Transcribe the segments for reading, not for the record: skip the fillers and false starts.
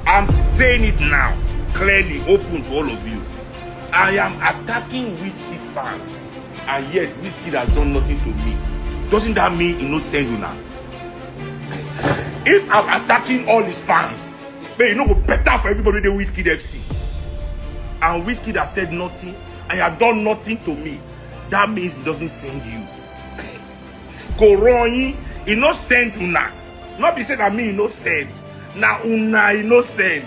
I'm saying it now, clearly, open to all of you. I am attacking Wizkid fans, and yet Wizkid has done nothing to me. Doesn't that mean he no send you now? If I'm attacking all his fans, then you know go better for everybody the Wizkid FC. And Wizkid has said nothing, and he has done nothing to me. That means he doesn't send you. Go wrong, he no send una. Not be said that me he no send. Now una he no send.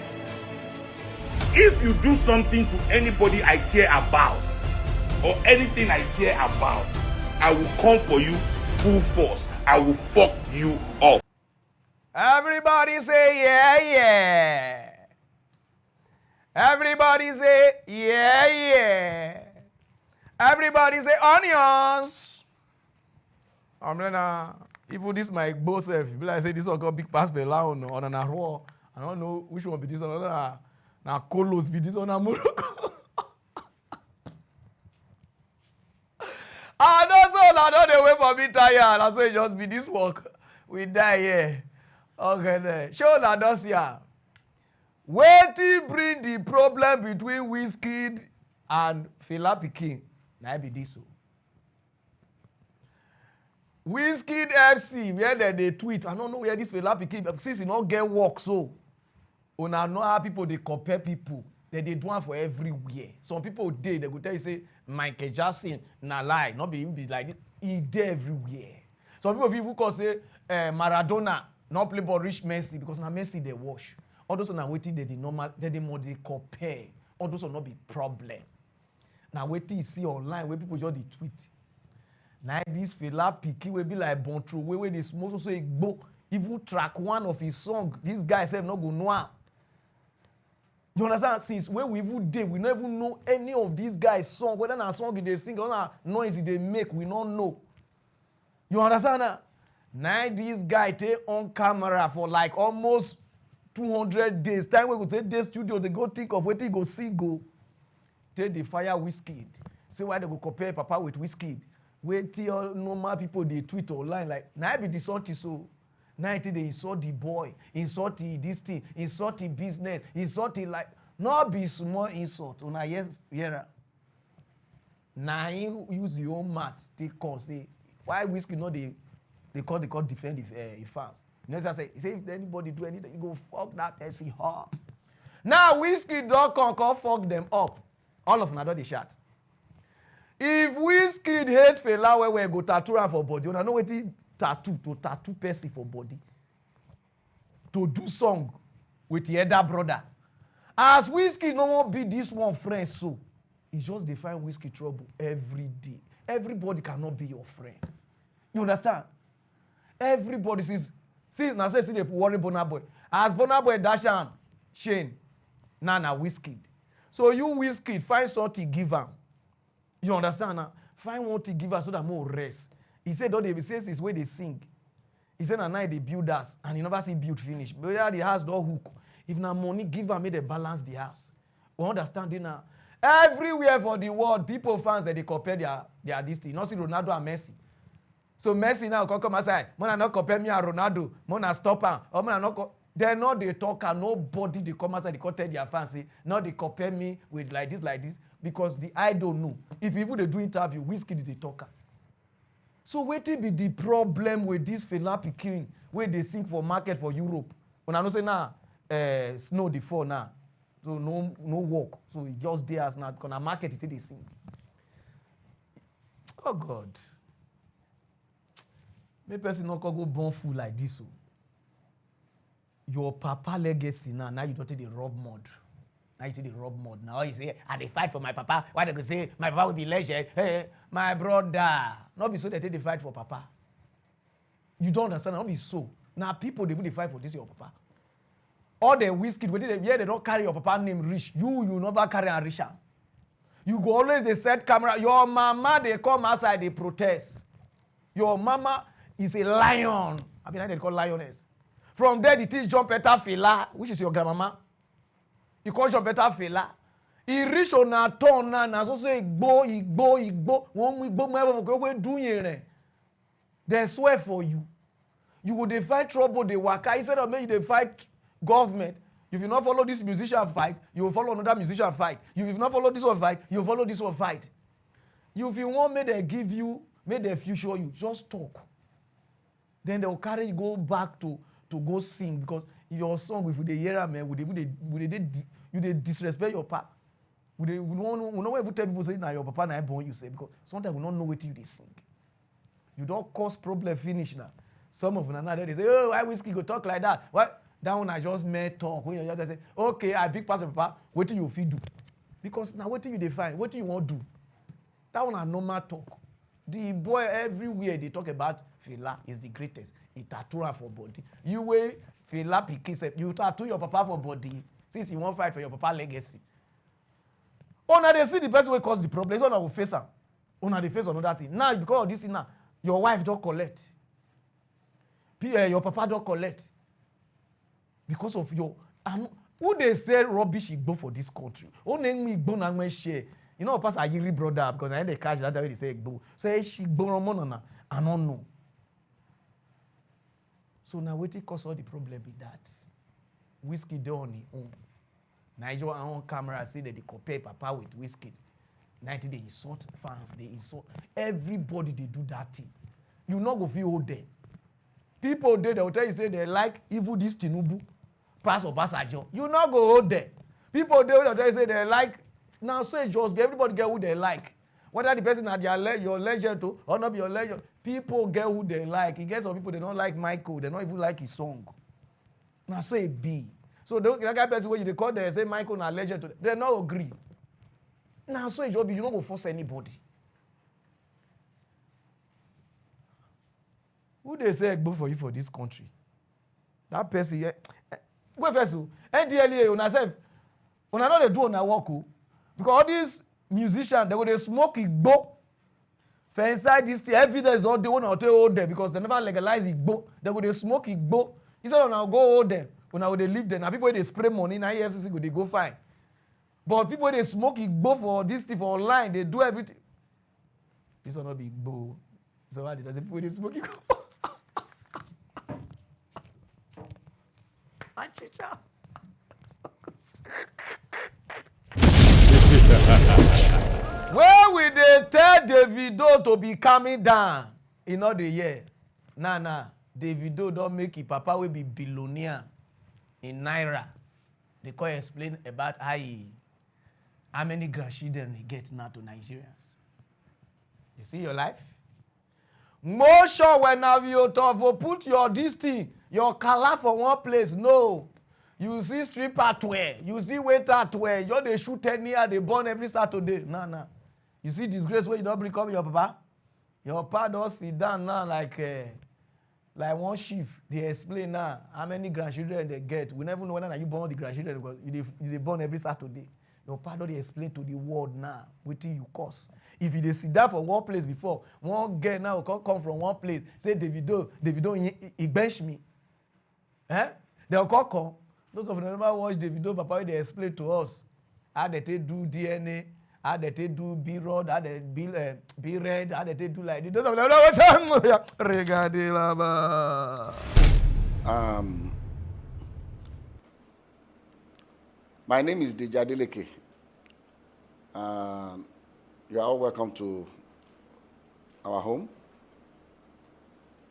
If you do something to anybody I care about, or anything I care about, I will come for you full force. I will fuck you up. Everybody say yeah, yeah. Everybody say yeah, yeah. Everybody say onions. I'm like, even this my boss self. Be like say this one got big pass Bella on an raw. I don't know which one be this one. Now Colos be this one a Morocco. I don't they wait for me tired. That's why it just be this work. We die here. Okay then. Show na does here. Wetin bring the problem between Wizkid and Fela Pikin? Na be this o. Wizkid FC where they tweet. I don't know where this Fela Pikin since he not get work so. Una know how people they compare people. They do one for everywhere. Some people they go tell you say Michael Jackson na lie. Not be him be like this. He dey everywhere. Some people call say Maradona not play ball reach Messi because na Messi they wash. All those are not waiting they normal. They more they compare. All those will not be problem. Now waiting you see online where people just the tweet. Now this Fela Pikin will be like bon true where they smoke so go even track one of his song. This guy said not go know. You understand? Since when we even did, we never know any of these guys' song. Whether na song they sing or na noise they make, we don't know. You understand that? Now this guy take on camera for like almost 200 days. Time we go take the studio, they go think of what they go sing go. Take the fire Wizkid. Say why they go compare Papa with Wizkid. Wait till normal people they tweet online like now be the song so. Now they insult the boy, insult the this thing, insult the business, insult the like not be small insult. Una yes, yeah. Now you use your own math take call say why Wizkid not they call defend the fans. You know what I say? Say if anybody do anything, you go fuck that person up. Now Wizkid don't come fuck them up. All of them don't they shout. If Wizkid hate Fela where we go tattoo am for body, una know wetin tattoo person for body. To do song with the elder brother. As Wizkid no wan be this one friend so, he just dey find Wizkid trouble every day. Everybody cannot be your friend. You understand? Everybody see now say they worry Burna Boy. As Burna Boy dash am chain, na Wizkid. So you Wizkid find something give am. You understand now? Find one to give us so that more rest. He said, don't they say it's where they sing. He said, at night they build us, and he never see build finish. But yeah, the house don't hook. If na money, give them, make they balance the house. We understand it now. Everywhere for the world, people fans that they compare their this thing. Not see Ronaldo and Messi. So Messi now come aside. Man, not compare me and Ronaldo. Man, stop him. Or man, not. They're not they talk and nobody they come outside. They come tell their fans say, now they compare me with like this. Because I don't know. If even they do interview, Wizkid they talker. So what be the problem with this Fela Pikin where they sing for market for Europe? When I know say now, snow the fall now, so no work. So it just there as now gonna market it they sing. Oh God, me person not go born fool like this. So your papa legacy now you don't take the rub mud. Now you take the rub mud. Now you say, I dey fight for my papa. Why they go say my papa will be legend? Hey, my brother. Not be so they take the fight for papa. You don't understand. Not be so. Now people they fight for this your papa. All the Wizkid, they don't carry your papa name rich. You never carry a rich. You go always they set camera. Your mama they come outside they protest. Your mama is a lion. I mean they call lioness. From there the thing jump better Fela, which is your grandmama. You call your better Fela. He reach on a turn na so say igbo. One igbo me do here. They swear for you. You go dey fight trouble, dey waka. Instead of make you dey fight government, if you not follow this musician fight, you will follow another musician fight. If you not follow this one fight, you will follow this one fight. If you want, make them give you, make them future you, just talk. Then they will carry you go back to go sing, because your song, if you hear man, you dey disrespect your papa. We don't ever tell people say na your papa na born you say, because sometimes we don't know what you dey sing. You don't cause problem finish now. Some of them now they say, oh, why Wizkid go talk like that? What? That one I just made talk. When you just say, okay, I big pass your papa, what do you fit do? Because now what do you define? What do you want to do? That one a normal talk. The boy everywhere they talk about Fela is the greatest. He tattoo her for body. You way Fela pikin, you tattoo your papa for body since you won't fight for your papa legacy. Oh, now they see the person will cause the problem. So now will face am. Oh, now they face another thing. Now because of this thing now, your wife don't collect. Your papa don't collect. Because of your who they say rubbish Igbo for this country. Oh, name me Igbo na share. You know, pass Ayiri brother because I they catch that way they say Igbo. Say she Igbo no. I don't know. So now what it cause all the problem with that? Wizkid dey on his own. Nigeria on camera say that they compare papa with Wizkid. 90 they insult fans, they insult everybody. They do that thing. You not go feel old them. People there, they will tell you say they like even this Tinubu pass or Obasanjo. You not go hold them. People there will tell you say they like now say just be everybody get who they like. Whether the person at your legend to or not be your legend, people get who they like. You get some people they don't like Michael, they don't even like his song. Now so it be. So that guy person when you call them say Michael na legend to them, they not agree. Now so it just be you don't go force anybody. Who they say go for you for this country? That person here. Go first. NDLEA una self. Una know they do una work. Because all these musicians, they go they smoke Igbo. For inside this thing, evidence all they want to hold them because they never legalize Igbo. They go they smoke Igbo. Instead of now go hold them, when they leave them, now people they spray money, now EFCC go they go fine. But people they smoke Igbo for this thing for online, they do everything. This will not be Igbo. So why does people they smoke Igbo? Where will they tell Davido to be calming down in all the year? Nah. Davido don't make it. Papa will be billionaire in Naira. They can't explain about how many grandchildren they get now to Nigerians. You see your life? More sure when you put your this thing, your color for one place. No. You see stripper wear. You see waiter wear. You they shoot any year, they burn every Saturday. Nah. You see disgrace where you don't become your papa? Your papa don't sit down now like one shift. They explain now how many grandchildren they get. We never know whether you born the grandchildren because you born every Saturday. Your papa don't explain to the world now wetin you cause. If you dey sit down for one place before, one girl now come from one place, say Davido, he bench me. They'll come. Those of them never watch Davido, Papa, they explain to us how they do DNA, how they do B-Rod, how they B-Red, how they do like this. Those of them never watch. Regardez là-bas. My name is Deji Adeleke. You are all welcome to our home.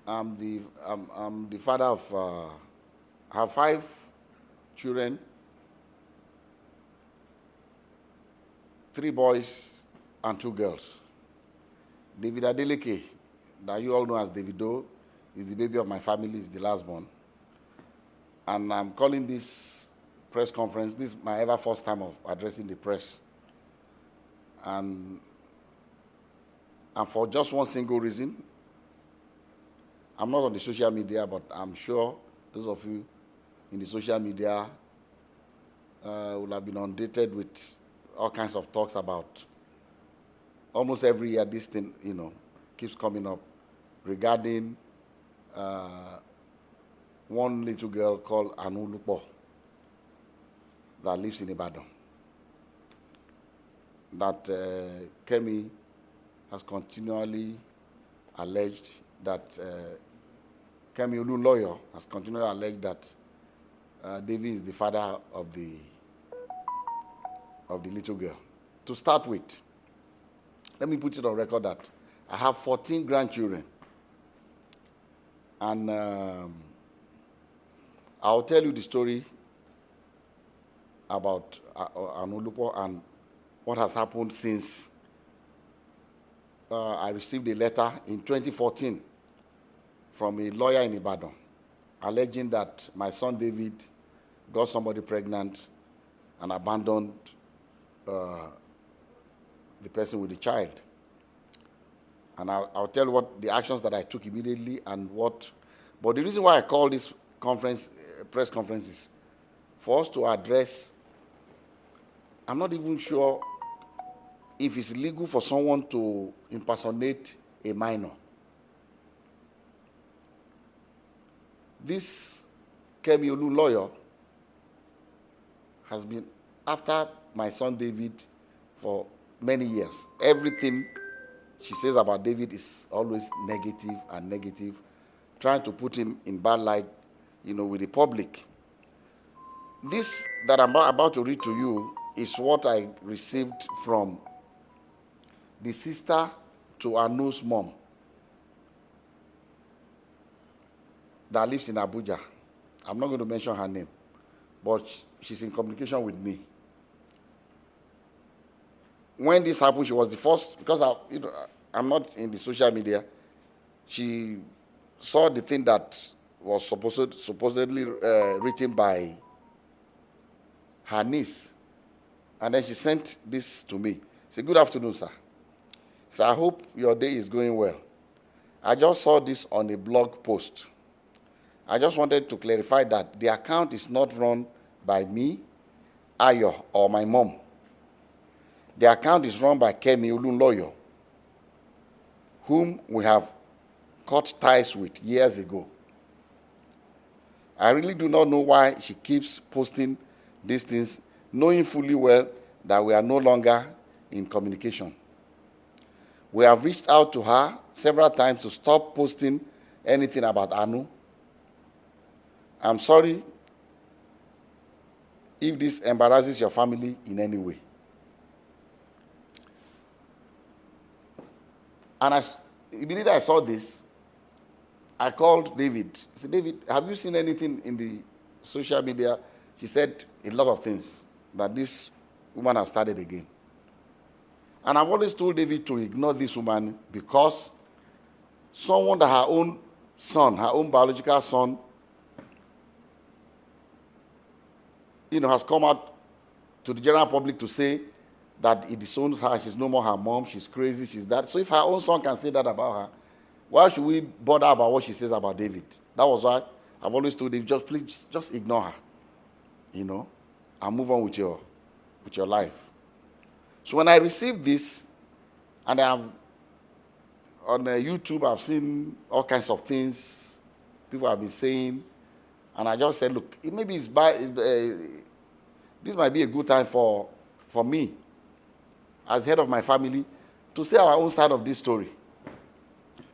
I'm the father of, I have 5 children, 3 boys and 2 girls. David Adeleke, that you all know as Davido, is the baby of my family, is the last born. And I'm calling this press conference, this is my ever first time of addressing the press. And for just one single reason. I'm not on the social media, but I'm sure those of you in the social media will have been inundated with all kinds of talks about almost every year this thing, keeps coming up regarding one little girl called Anu Lupo that lives in Ibadan. That Kemi has continually alleged that Kemi Olu, lawyer, has continued to allege that David is the father of the little girl. To start with, let me put it on record that I have 14 grandchildren. And I'll tell you the story about Anulupo and what has happened since I received a letter in 2014 from a lawyer in Ibadan alleging that my son David got somebody pregnant and abandoned the person with the child. And I'll tell you what the actions that I took immediately and what. But the reason why I call this conference, press conference, is for us to address. I'm not even sure if it's legal for someone to impersonate a minor. This Kemi Olu lawyer has been after my son David for many years. Everything she says about David is always negative and negative, trying to put him in bad light, with the public. This that I'm about to read to you is what I received from the sister to Anu's mom that lives in Abuja. I'm not going to mention her name, but she's in communication with me. When this happened, she was the first, because I'm not in the social media. She saw the thing that was supposedly written by her niece, and then she sent this to me. She said, "Good afternoon, sir. So I hope your day is going well. I just saw this on a blog post. I just wanted to clarify that the account is not run by me, Ayo, or my mom. The account is run by Kemi Olu lawyer, whom we have cut ties with years ago. I really do not know why she keeps posting these things, knowing fully well that we are no longer in communication. We have reached out to her several times to stop posting anything about Anu. I'm sorry if this embarrasses your family in any way." And immediately I saw this, I called David. I said, "David, have you seen anything in the social media?" She said a lot of things, that this woman has started again. And I've always told David to ignore this woman, because someone that her own son, her own biological son, has come out to the general public to say that it disowns her, she's no more her mom, she's crazy, she's that. So if her own son can say that about her, why should we bother about what she says about David? That was why I've always told him, just ignore her, and move on with your life. So when I received this, and on YouTube, I've seen all kinds of things people have been saying, and I just said, look, maybe this might be a good time for me, as head of my family, to say our own side of this story.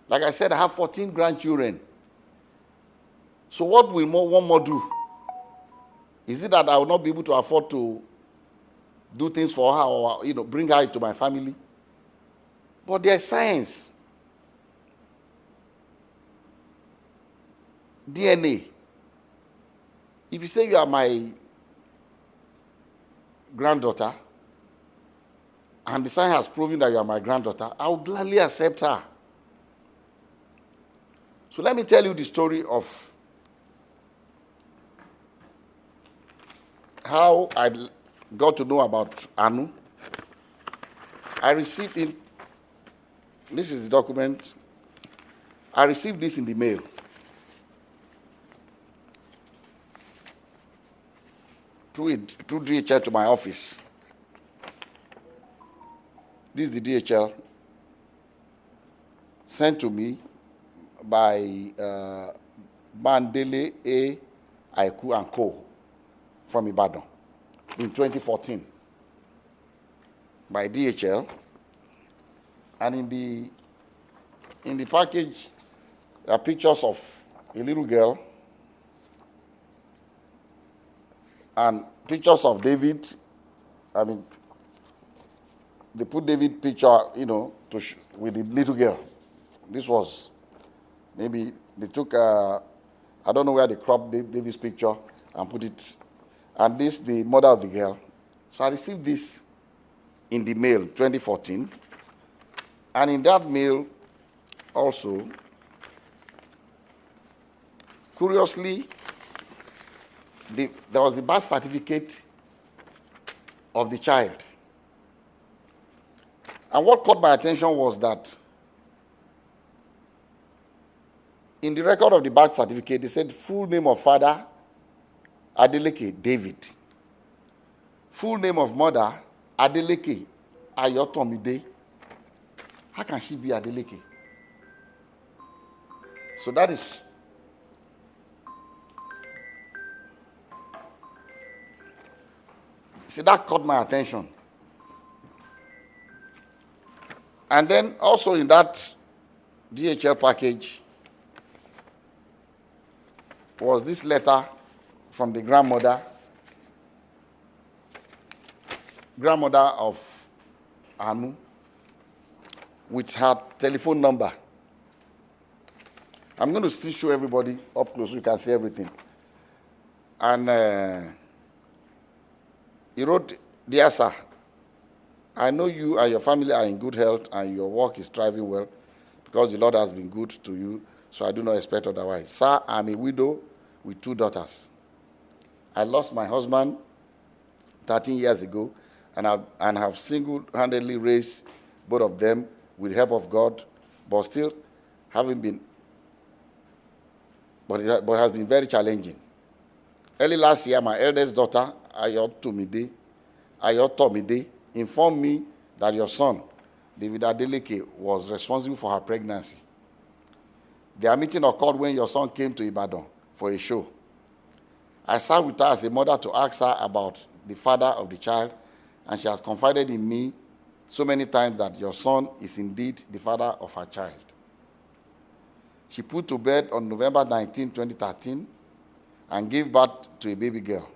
Like I said, I have 14 grandchildren. So what will one more do? Is it that I will not be able to afford to do things for her, or bring her into my family? But there's science. DNA. If you say you are my granddaughter, and the science has proven that you are my granddaughter, I will gladly accept her. So let me tell you the story of how I got to know about Anu. I received it. This is the document. I received this in the mail. Through DHL to my office. This is the DHL sent to me by Bandele A. Aiku and Co. from Ibadan in 2014 by DHL. And in the package, there are pictures of a little girl, and pictures of David. I mean, they put David picture, with the little girl. This was maybe they took, I don't know where they cropped David's picture and put it, and this the mother of the girl. So I received this in the mail, 2014, and in that mail also, curiously, there was the birth certificate of the child. And what caught my attention was that in the record of the birth certificate, they said full name of father, Adeleke David. Full name of mother, Adeleke Ayotomide. How can she be Adeleke? So that is... See, that caught my attention. And then also in that DHL package was this letter from the grandmother of Anu, with her telephone number. I'm going to still show everybody up close so you can see everything. And he wrote, "Dear sir, I know you and your family are in good health and your work is thriving well because the Lord has been good to you, so I do not expect otherwise. Sir, I'm a widow with 2 daughters. I lost my husband 13 years ago and have single-handedly raised both of them with the help of God, but still having been, but it has been very challenging. Early last year, my eldest daughter, Ayotomide, informed me that your son, David Adeleke, was responsible for her pregnancy. Their meeting occurred when your son came to Ibadan for a show. I sat with her as a mother to ask her about the father of the child, and she has confided in me so many times that your son is indeed the father of her child. She put to bed on November 19, 2013, and gave birth to a baby girl.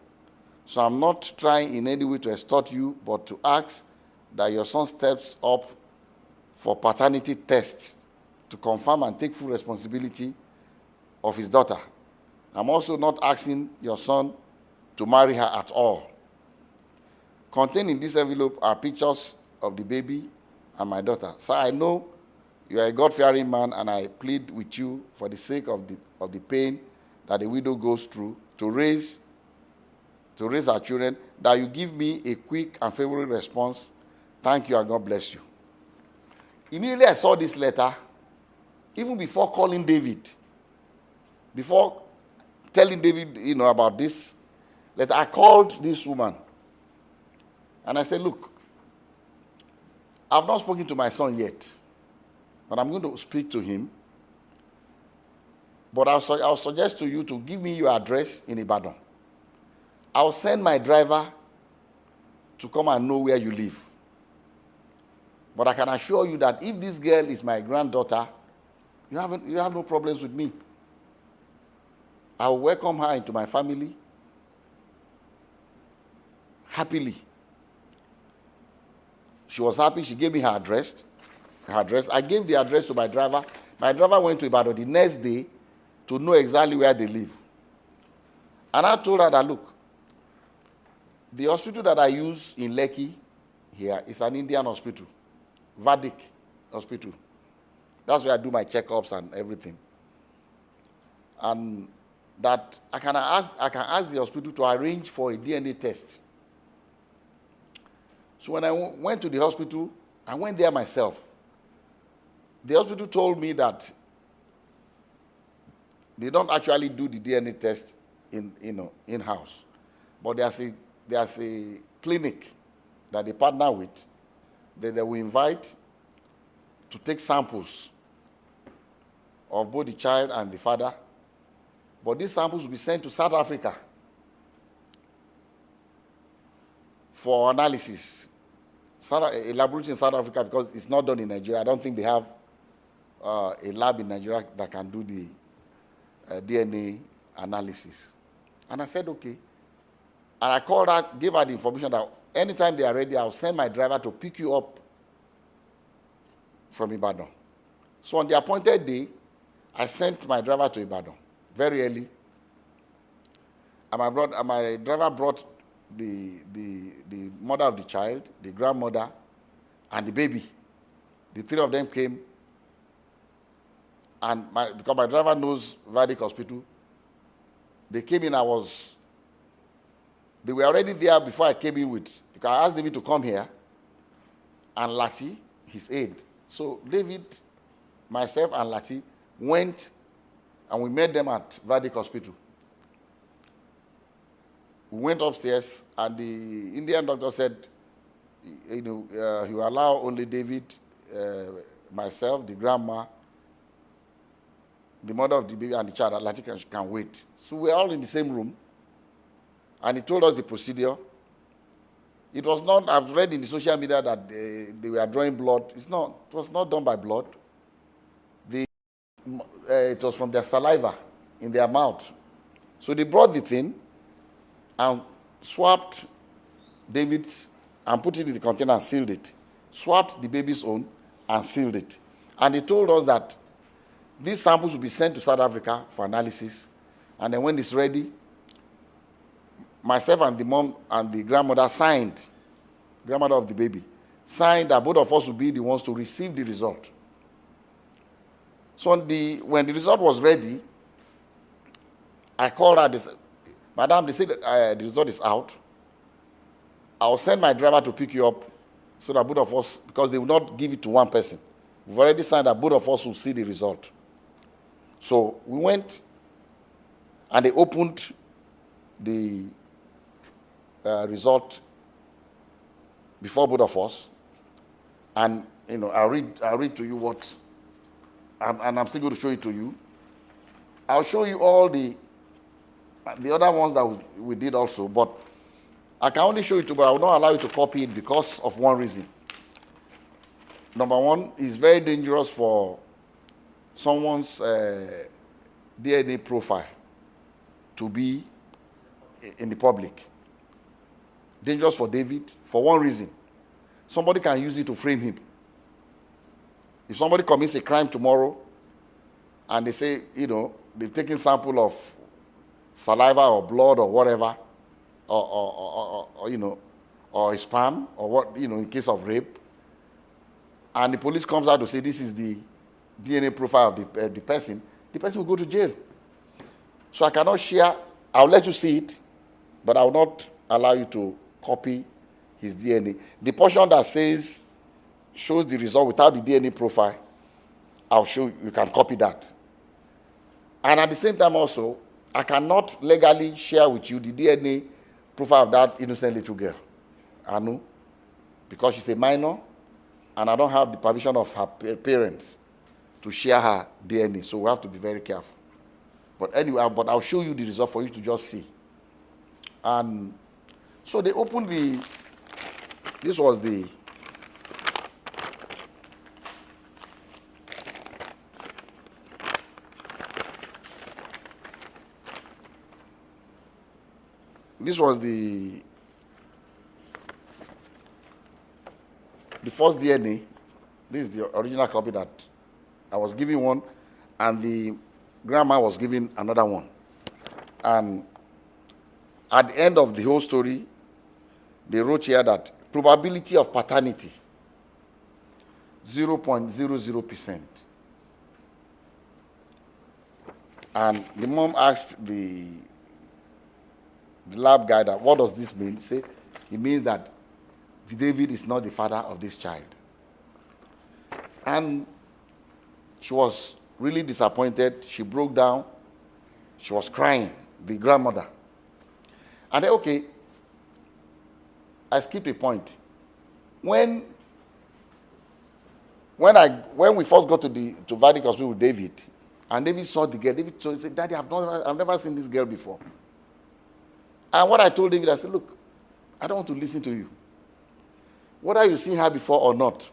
So I'm not trying in any way to extort you, but to ask that your son steps up for paternity tests to confirm and take full responsibility of his daughter. I'm also not asking your son to marry her at all. Contained in this envelope are pictures of the baby and my daughter. Sir, I know you are a God-fearing man, and I plead with you for the sake of the pain that a widow goes through to raise our children, that you give me a quick and favorable response. Thank you, and God bless you. Immediately I saw this letter, even before calling David, before telling David, about this letter, I called this woman. And I said, look, I've not spoken to my son yet, but I'm going to speak to him. But I'll suggest to you to give me your address in Ibadan. I'll send my driver to come and know where you live. But I can assure you that if this girl is my granddaughter, you have no problems with me. I will welcome her into my family happily. She was happy. She gave me her address. I gave the address to my driver. My driver went to Ibadan the next day to know exactly where they live. And I told her that, look, the hospital that I use in Lekki here is an Indian hospital, Vedic hospital. That's where I do my checkups and everything. And that I can ask the hospital to arrange for a DNA test. So when I went to the hospital, I went there myself. The hospital told me that they don't actually do the DNA test in-house, but there's a clinic that they partner with that they will invite to take samples of both the child and the father. But these samples will be sent to South Africa for analysis. A laboratory in South Africa, because it's not done in Nigeria. I don't think they have a lab in Nigeria that can do DNA analysis. And I said, okay. And I called her, gave her the information that anytime they are ready, I'll send my driver to pick you up from Ibadan. So on the appointed day, I sent my driver to Ibadan very early. And my driver brought the mother of the child, the grandmother, and the baby. The three of them came. And because my driver knows Vadik Hospital, they came in, they were already there before I came in with, because I asked David to come here, and Lati, his aide. So David, myself, and Lati went, and we met them at Vadik Hospital. We went upstairs, and the Indian doctor said, he will allow only David, myself, the grandma, the mother of the baby, and the child. Lati can wait. So we're all in the same room, and he told us the procedure. It was not, I've read in the social media that they were drawing blood. It was not done by blood. It was from their saliva in their mouth. So they brought the thing and swapped David's and put it in the container and sealed it. Swapped the baby's own and sealed it. And they told us that these samples will be sent to South Africa for analysis. And then when it's ready, myself and the mom and the grandmother signed, grandmother of the baby, signed that both of us would be the ones to receive the result. So when the result was ready, I called her. They said, Madam, they said the result is out. I'll send my driver to pick you up so that both of us, because they will not give it to one person. We've already signed that both of us will see the result. So we went and they opened the result before both of us. And, I'll read to you what, and I'm still going to show it to you. I'll show you all the other ones that we did also, but I can only show it to you, but I will not allow you to copy it because of one reason. Number one, it's very dangerous for someone's DNA profile to be in the public. Dangerous for David for one reason. Somebody can use it to frame him. If somebody commits a crime tomorrow and they say, they've taken sample of saliva or blood or whatever, or sperm, or what, in case of rape, and the police comes out to say this is the DNA profile of the person will go to jail. So I cannot share. I'll let you see it, but I will not allow you to copy his DNA. The portion that shows the result without the DNA profile, I'll show you can copy that. And at the same time also, I cannot legally share with you the DNA profile of that innocent little girl, Anu, because she's a minor, and I don't have the permission of her parents to share her DNA, so we have to be very careful. But anyway, I'll show you the result for you to just see. And so they opened this was the first DNA. This is the original copy that I was giving one, and the grandma was giving another one. And at the end of the whole story, they wrote here that probability of paternity, 0.00%. And the mom asked the lab guy that, what does this mean? Say, it means that David is not the father of this child. And she was really disappointed. She broke down. She was crying, the grandmother. And then, okay, I skipped a point. When we first got to Vadik Hospital with David, and David saw the girl, David said, Daddy, I've never seen this girl before. And what I told David, I said, look, I don't want to listen to you. Whether you've seen her before or not,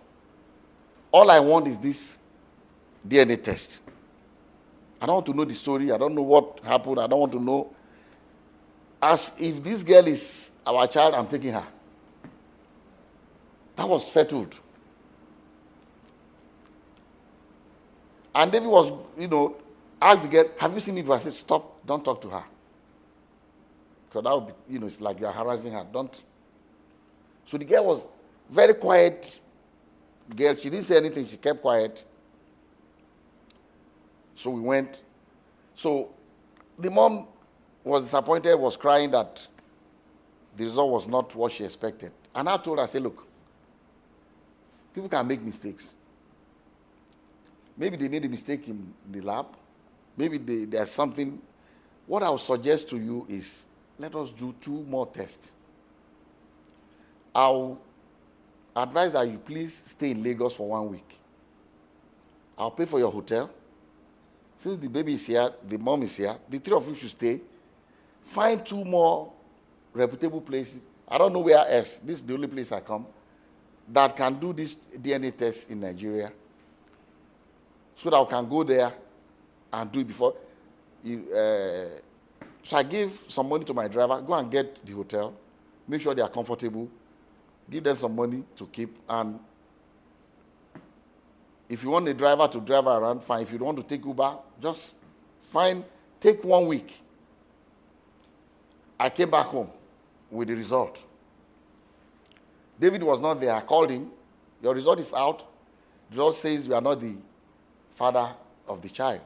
all I want is this DNA test. I don't want to know the story. I don't know what happened. I don't want to know. As if this girl is our child, I'm taking her. That was settled. And David was, asked the girl, have you seen me before? I said, stop, don't talk to her. Because that would be, it's like you're harassing her. Don't. So the girl was very quiet girl. She didn't say anything. She kept quiet. So we went. So the mom was disappointed, was crying that the result was not what she expected. And I told her, I said, look, people can make mistakes. Maybe they made a mistake in the lab. Maybe there's something. What I would suggest to you is, let us do 2 more tests. I'll advise that you please stay in Lagos for 1 week. I'll pay for your hotel. Since the baby is here, the mom is here, the 3 of you should stay. Find 2 more reputable places. I don't know where else. This is the only place I come that can do this DNA test in Nigeria, so that I can go there and do it before. So I gave some money to my driver. Go and get the hotel. Make sure they are comfortable. Give them some money to keep. And if you want a driver to drive around, fine. If you don't want to take Uber, just take 1 week. I came back home with the result. David was not there. I called him. Your result is out. The result says you are not the father of the child.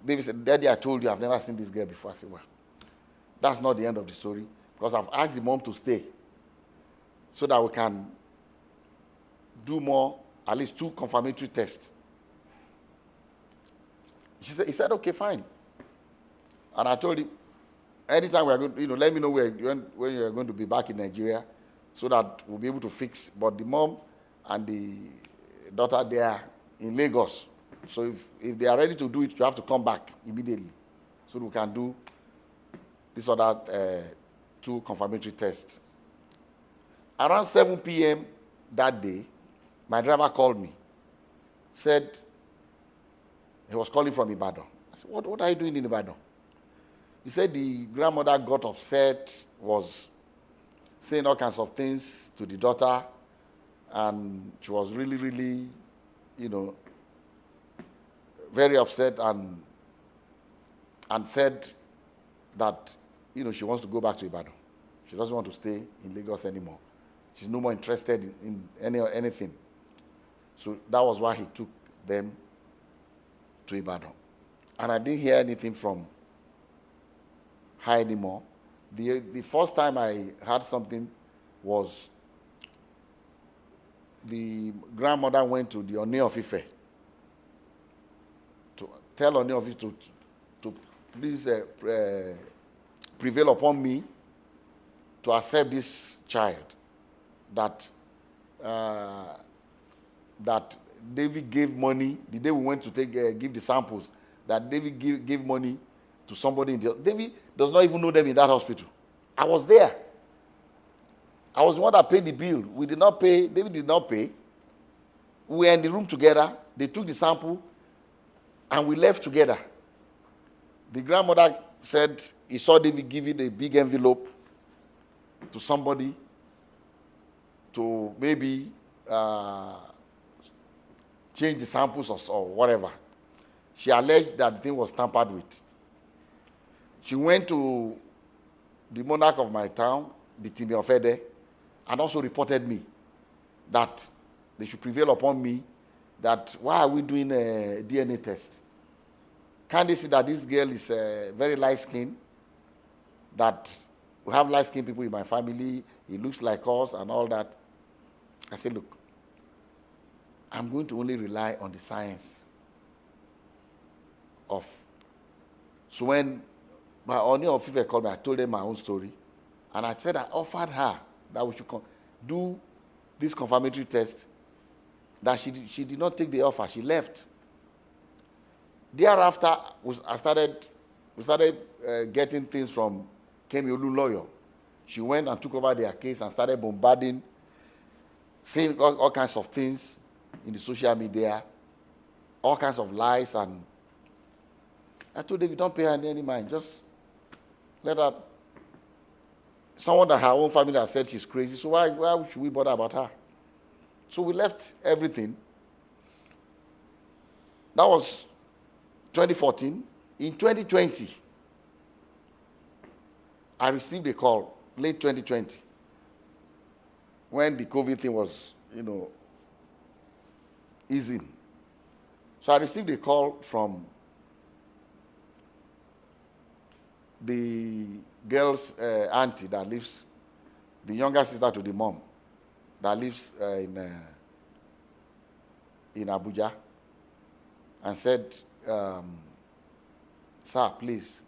David said, Daddy, I told you I've never seen this girl before. I said, well, that's not the end of the story, because I've asked the mom to stay so that we can do more, at least 2 confirmatory tests. He said, okay, fine. And I told him, anytime we are going to, let me know when you are going to be back in Nigeria, so that we'll be able to fix. But the mom and the daughter, they are in Lagos. So if they are ready to do it, you have to come back immediately, so we can do this other 2 confirmatory tests. Around 7 p.m. that day, my driver called me, said he was calling from Ibadan. I said, what are you doing in Ibadan? He said the grandmother got upset, was saying all kinds of things to the daughter, and she was really, really, very upset, and said that, she wants to go back to Ibadan. She doesn't want to stay in Lagos anymore. She's no more interested in anything. So that was why he took them to Ibadan. And I didn't hear anything from her anymore. The first time I heard something was the grandmother went to the Oni of Ife to tell Oni of Ife to please prevail upon me to accept this child that David gave money the day we went to give the samples, that David gave money to somebody in the David does not even know them in that hospital. I was there. I was the one that paid the bill. We did not pay. David did not pay. We were in the room together. They took the sample, and we left together. The grandmother said he saw David giving a big envelope to somebody to maybe change the samples or whatever. She alleged that the thing was tampered with. She went to the monarch of my town, the Timi of Ede, and also reported me that they should prevail upon me, that why are we doing a DNA test? Can't they see that this girl is very light-skinned, that we have light-skinned people in my family, he looks like us and all that. I said, look, I'm going to only rely on the science of. So when my Oni of Ife called me, I told them my own story. And I said I offered her that we should do this confirmatory test. That she did not take the offer. She left. Thereafter, we started getting things from Kemi Olu lawyer. She went and took over their case and started bombarding, saying all kinds of things in the social media, all kinds of lies, and I told David, don't pay her any mind. Just let her. Someone that her own family has said she's crazy, so why should we bother about her? So we left everything. That was 2014. In 2020, I received a call, late 2020, when the COVID thing was, easing. So I received a call from the girl's auntie that lives, the younger sister to the mom, that lives in Abuja, and said, sir, please,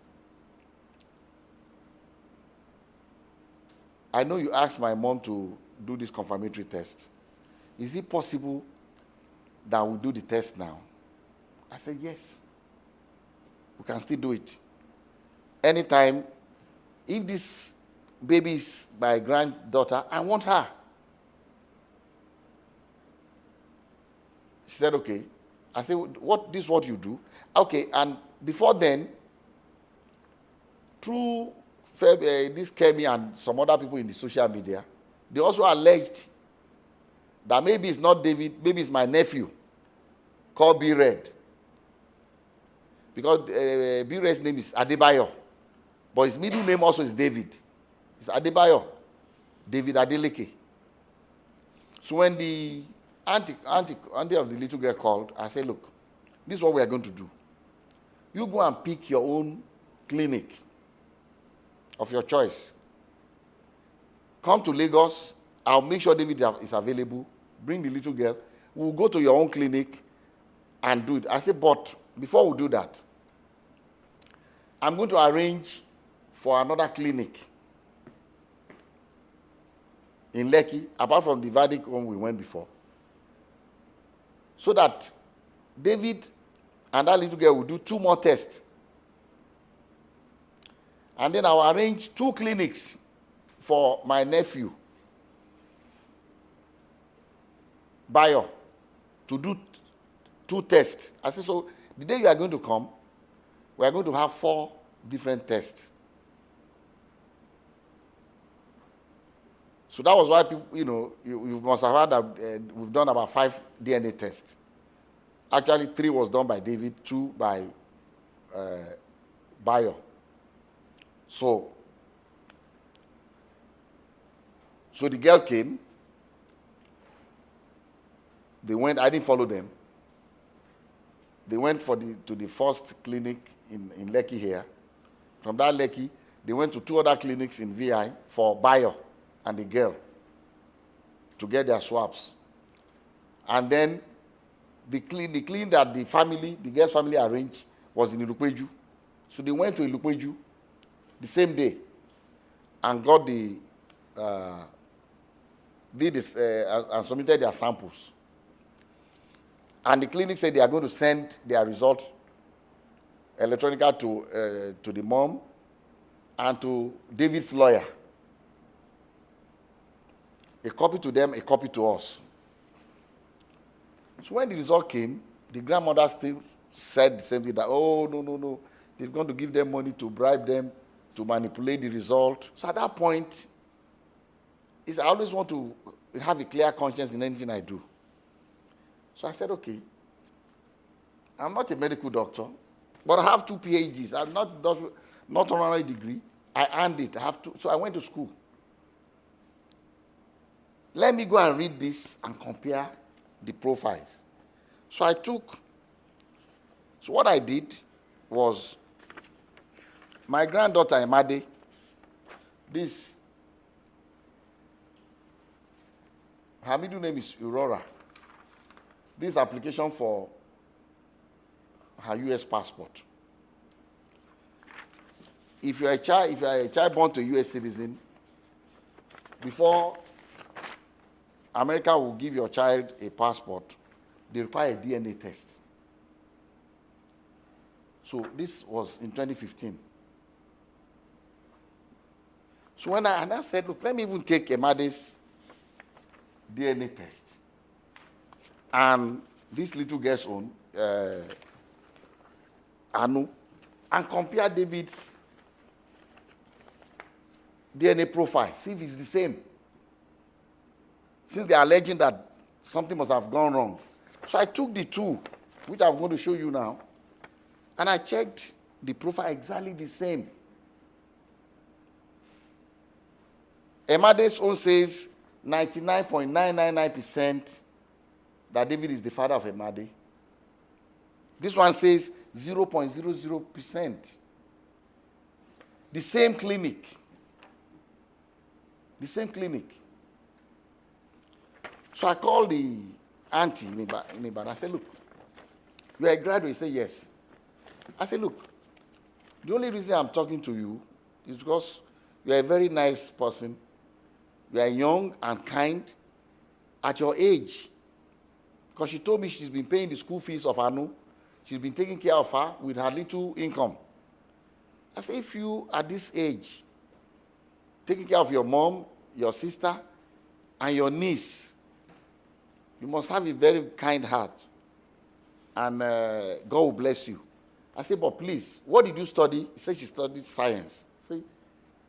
I know you asked my mom to do this confirmatory test. Is it possible that we do the test now? I said, yes. We can still do it. Anytime, if this baby is my granddaughter, I want her. She said, okay. I said, this is what you do? Okay, and before then, through this Kemi and some other people in the social media, they also alleged that maybe it's not David, maybe it's my nephew called B Red. Because B Red's name is Adebayo, but his middle name also is David. It's Adebayo, David Adeleke. So when the auntie of the little girl called, I said, look, this is what we are going to do. You go and pick your own clinic of your choice. Come to Lagos. I'll make sure David is available. Bring the little girl. We'll go to your own clinic and do it. I said, but before we do that, I'm going to arrange for another clinic in Lekki, apart from the Vedic one we went before, so that David and that little girl will do 2 more tests. And then I'll arrange 2 clinics for my nephew, Bayo, to do 2 tests. I said, so the day you are going to come, we are going to have 4 different tests. So that was why people, you must have heard that we've done about 5 DNA tests. Actually, 3 was done by David, 2 by Bayo. So the girl came. They went. I didn't follow them. They went to the first clinic in Lekki here. From that Lekki, they went to 2 other clinics in VI for Bayo and the girl to get their swabs. And then the clinic that the girl's family arranged was in Ilupeju. So they went to Ilupeju the same day and got and submitted their samples. And the clinic said they are going to send their results electronically to the mom and to David's lawyer. A copy to them, a copy to us. So when the result came, the grandmother still said the same thing, that, oh, no, they're going to give them money to bribe them to manipulate the result. So at that point, I always want to have a clear conscience in anything I do. So I said, okay, I'm not a medical doctor, but I have 2 PhDs. I'm not honorary degree. I earned it. So I went to school. Let me go and read this and compare the profiles. So what I did was, my granddaughter Emade, her middle name is Aurora. This application for her US passport. If you are a child born to a US citizen, before America will give your child a passport, they require a DNA test. So this was in 2015. So when I said, look, let me even take Emade's DNA test. And this little girl's own, Anu, and compare David's DNA profile, see if it's the same. Since they are alleging that something must have gone wrong. So I took the two, which I'm going to show you now, and I checked the profile exactly the same. Emade's own says 99.999% that David is the father of Emade. This one says 0.00%. The same clinic. The same clinic. So I called the auntie in Ibadan. I said, look, you are a graduate? He said, yes. I said, look, the only reason I'm talking to you is because you are a very nice person. You are young and kind at your age. Because she told me she's been paying the school fees of Anu. She's been taking care of her with her little income. I said, if you, at this age, taking care of your mom, your sister, and your niece, you must have a very kind heart. And God will bless you. I said, but please, what did you study? He said she studied science. I said,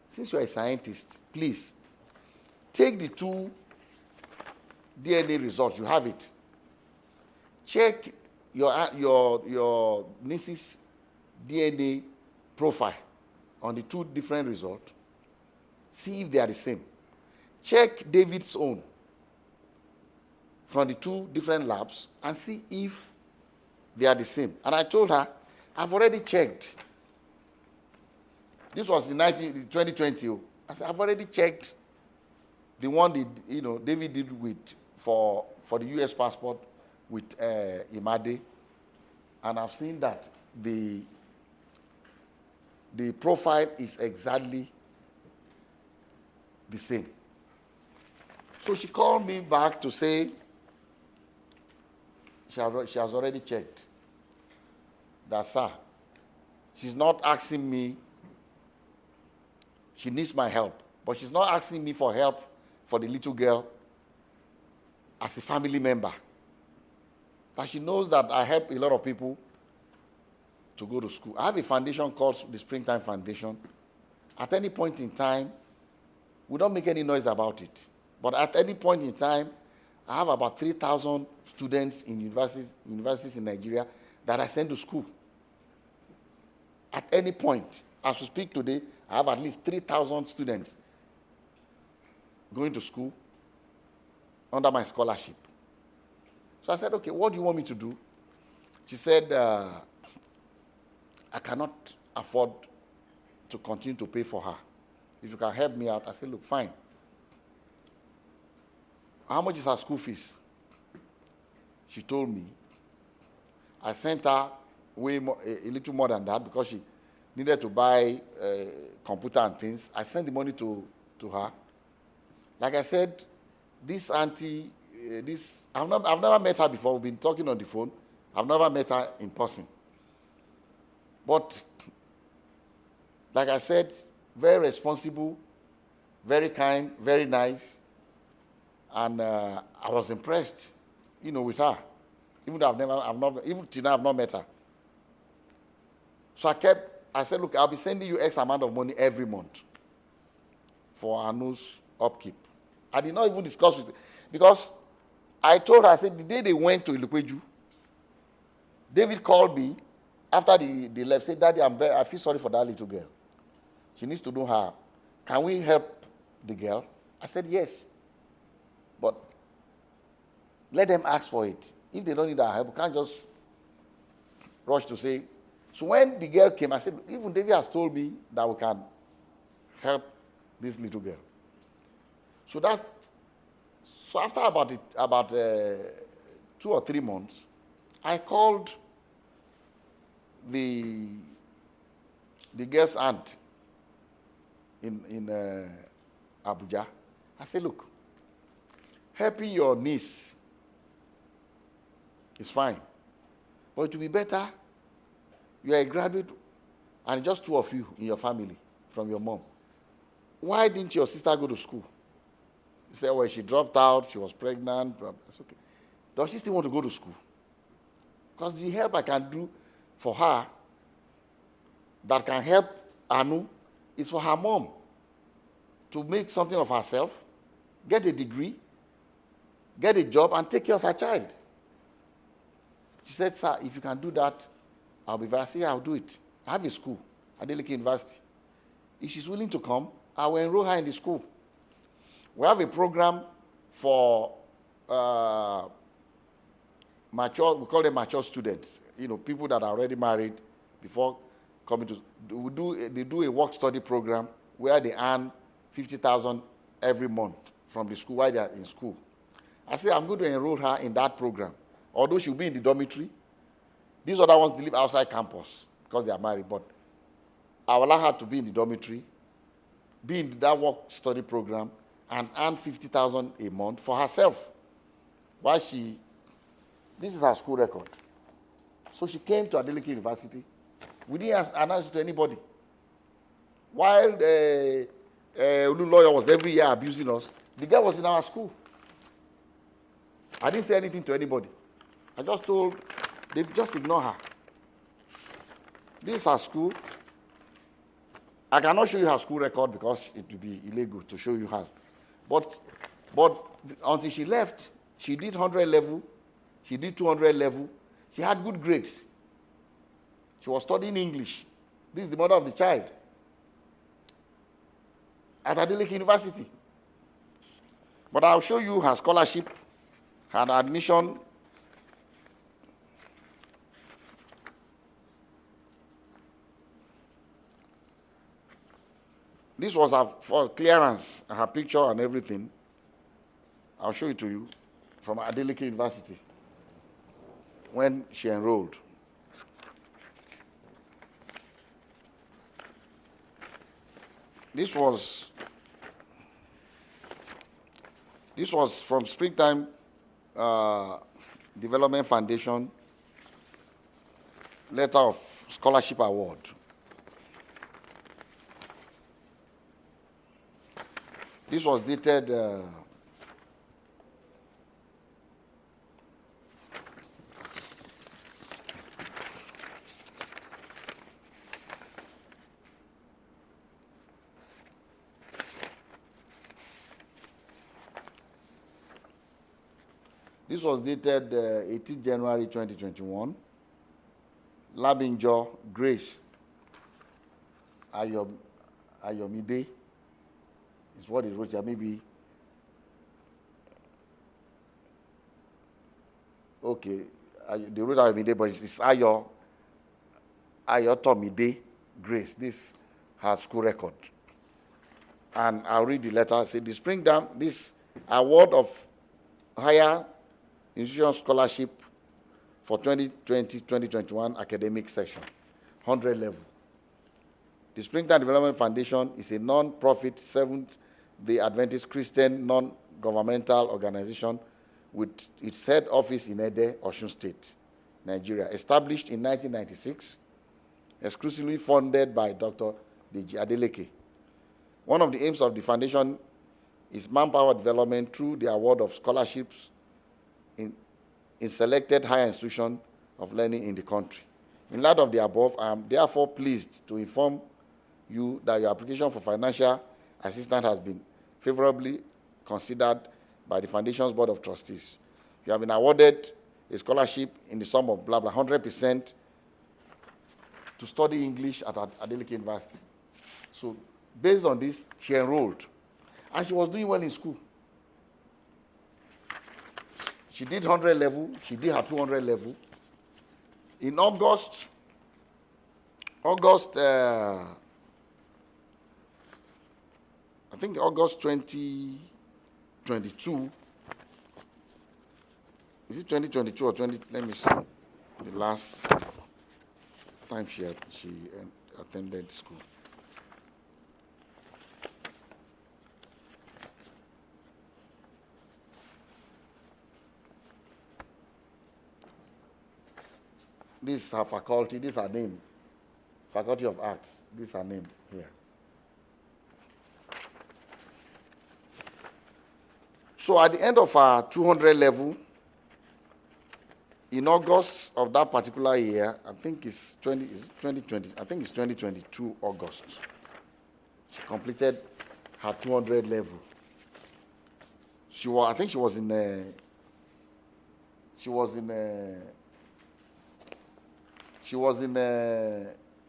since you're a scientist, please, take the two DNA results. You have it. Check your niece's DNA profile on the two different results. See if they are the same. Check David's own from the two different labs and see if they are the same. And I told her, I've already checked. This was in 2020. I said, I've already checked the one David did with for the US passport with Imade, and I've seen that the profile is exactly the same. So she called me back to say she has already checked. That, sir, she's not asking me, she needs my help, but she's not asking me for help for the little girl as a family member. But she knows that I help a lot of people to go to school. I have a foundation called the Springtime Foundation. At any point in time, we don't make any noise about it. But at any point in time, I have about 3,000 students in universities in Nigeria that I send to school. At any point, as we speak today, I have at least 3,000 students going to school under my scholarship. So I said, okay, what do you want me to do? She said, I cannot afford to continue to pay for her. If you can help me out. I said, look, fine. How much is her school fees? She told me. I sent her a little more than that because she needed to buy computer and things. I sent the money to her. Like I said, this auntie, I've never met her before. We've been talking on the phone. I've never met her in person. But, like I said, very responsible, very kind, very nice. And I was impressed, with her. Even though even till now I've not met her. So I said, look, I'll be sending you X amount of money every month for Anu's upkeep. I did not even discuss with her, because I told her, I said, the day they went to Ilukweju, David called me after they left, said, Daddy, I feel sorry for that little girl. She needs to know her. Can we help the girl? I said, yes. But let them ask for it. If they don't need our help, we can't just rush to say. So when the girl came, I said, even David has told me that we can help this little girl. So after about 2 or 3 months, I called the girl's aunt in Abuja. I said, look, helping your niece is fine, but it will be better. You are a graduate, and just 2 of you in your family from your mom. Why didn't your sister go to school? You say, well, she dropped out, she was pregnant. That's okay. Does she still want to go to school? Because the help I can do for her that can help Anu is for her mom to make something of herself, get a degree, get a job, and take care of her child. She said, sir, if you can do that, I'll be very happy. I'll do it. I have a school, Adeleke University. If she's willing to come, I will enroll her in the school. We have a program for mature, we call them mature students, people that are already married before coming to, they do a work-study program where they earn 50,000 every month from the school while they are in school. I said, I'm going to enroll her in that program. Although she'll be in the dormitory, these other ones, they live outside campus because they are married, but I will allow her to be in the dormitory, be in that work-study program, and earn 50,000 a month for herself. While this is her school record. So she came to Adeleke University. We didn't announce it to anybody. While the lawyer was every year abusing us, the girl was in our school. I didn't say anything to anybody. I just told, they just ignore her. This is her school. I cannot show you her school record because it would be illegal to show you hers. But until she left, she did 100 level, she did 200 level. She had good grades. She was studying English. This is the mother of the child at Adeleke University. But I'll show you her scholarship, her admission. This was her for clearance, her picture and everything. I'll show it to you from Adeleke University when she enrolled. This was from Springtime Development Foundation letter of scholarship award. This was dated This was dated 18 January 2021. Labinjo Grace Ayomide is what it wrote here. Maybe, okay, they wrote Ayomide, but it's Ayotomide Grace. This her school record. And I'll read the letter. Say, the Spring Dam, this award of higher institution scholarship for 2020-2021 academic session, 100 level. The Springtime Development Foundation is a non-profit Seventh-day Adventist Christian non-governmental organization with its head office in Ede, Osun State, Nigeria, established in 1996, exclusively funded by Dr. Deji Adeleke. One of the aims of the foundation is manpower development through the award of scholarships in selected higher institutions of learning in the country. In light of the above, I am therefore pleased to inform you that your application for financial assistance has been favorably considered by the Foundation's Board of Trustees. You have been awarded a scholarship in the sum of blah, blah, 100% to study English at Adeleke University. So based on this, she enrolled. And she was doing well in school. She did 100 level, she did her 200 level. In August I think August 2022, is it 2022 or 20, let me see, the last time she attended school. This is her faculty, this is her name. Faculty of Arts, this is her name here. So at the end of her 200 level, In August of that particular year, I think it's 2020, I think it's 2022 August, she completed her 200 level. I think she was in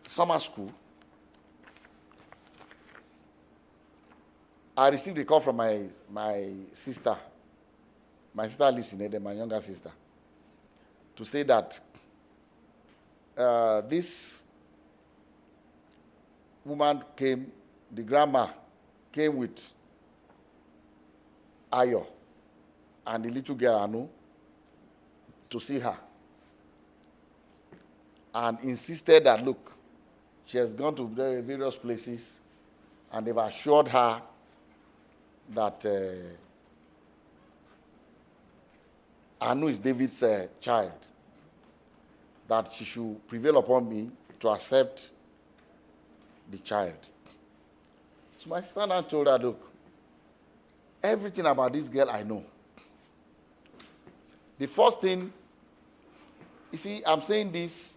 summer school. I received a call from my sister. My sister lives in Eden, my younger sister, to say that this woman came, the grandma came with Ayo and the little girl Anu to see her, and insisted that, look, she has gone to various places and they've assured her that Anu is David's child, that she should prevail upon me to accept the child. So my sister now told her, look, everything about this girl I know. The first thing, you see, I'm saying this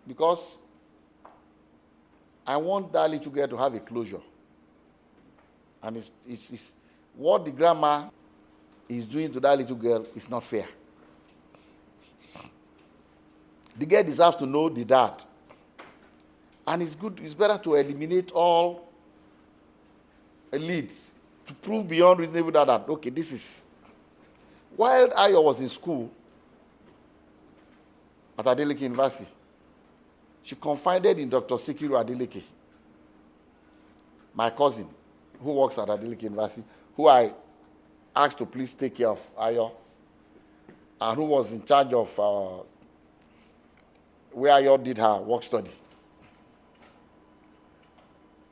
because I want that little girl to have a closure. And it's what the grandma is doing to that little girl is not fair. The girl deserves to know the dad. And it's better to eliminate all leads to prove beyond reasonable doubt that, okay, this is. While Ayo was in school at Adeleke University, she confided in Dr. Sikiru Adeleke, my cousin, who works at Adeleke University, who I asked to please take care of Ayo, and who was in charge of where Ayo did her work study.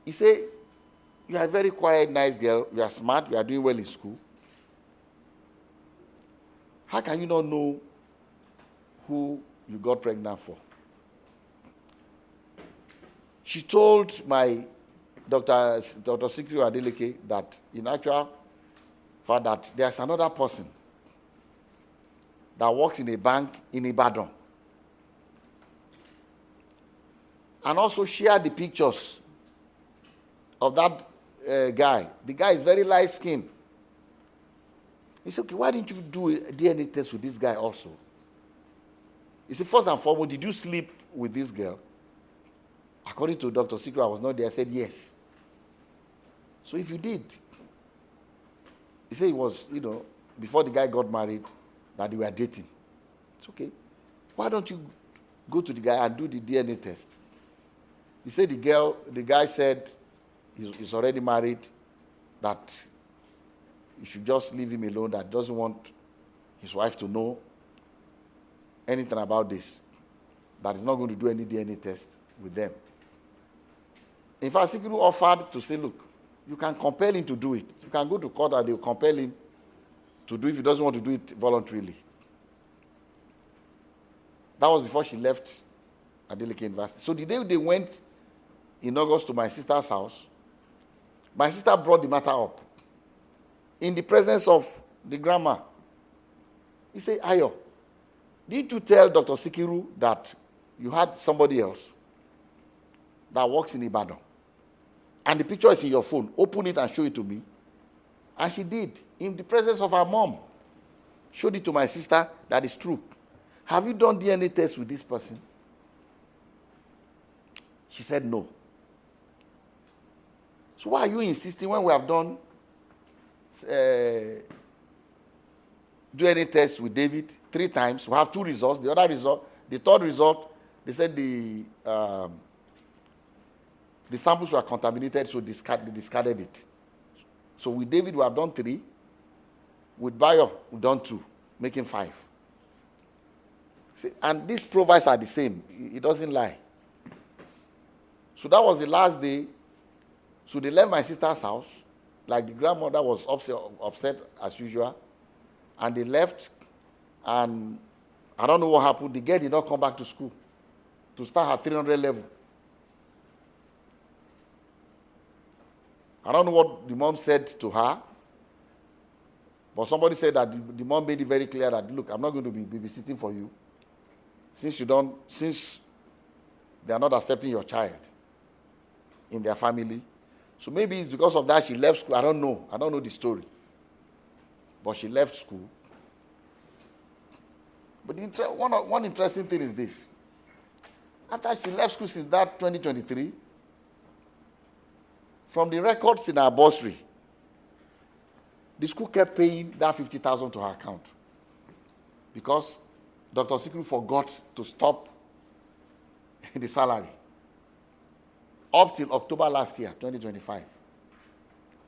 He said, you are a very quiet, nice girl. You are smart. You are doing well in school. How can you not know who you got pregnant for? She told my Dr. Sikiru Adeleke that in actual fact that there's another person that works in a bank in Ibadan, and also shared the pictures of that guy. The guy is very light skinned. He said, okay, why didn't you do a DNA test with this guy also? He said, first and foremost, did you sleep with this girl? According to Dr. Sikiru, I was not there. I said, yes. So if you did, he said it was, before the guy got married, that they were dating. It's okay. Why don't you go to the guy and do the DNA test? He said the guy said he's already married, that you should just leave him alone, that doesn't want his wife to know anything about this, that he's not going to do any DNA test with them. In fact, Sikiru offered to say, look, you can compel him to do it. You can go to court and they'll compel him to do it if he doesn't want to do it voluntarily. That was before she left Adeleke University. So the day they went in August to my sister's house, my sister brought the matter up in the presence of the grandma. He said, Ayo, didn't you tell Dr. Sikiru that you had somebody else that works in Ibadan? And the picture is in your phone. Open it and show it to me. And she did, in the presence of her mom. Showed it to my sister, that is true. Have you done DNA test with this person? She said no. So why are you insisting when we have done DNA test with David 3 times? We have 2 results. The other result, the third result, they said the samples were contaminated, so they discarded it. So with David, we have done 3. With Bayo, we've done 2, making 5. See, and these profiles are the same. It doesn't lie. So that was the last day. So they left my sister's house. Like the grandmother was upset as usual. And they left. And I don't know what happened. The girl did not come back to school to start her 300 level. I don't know what the mom said to her. But somebody said that the mom made it very clear that, look, I'm not going to be babysitting for you. since they are not accepting your child in their family. So maybe it's because of that she left school. I don't know. I don't know the story. But she left school. But one interesting thing is this. After she left school since that 2023, from the records in her bursary, the school kept paying that 50,000 to her account because Dr. Sikru forgot to stop the salary. Up till October last year, 2025,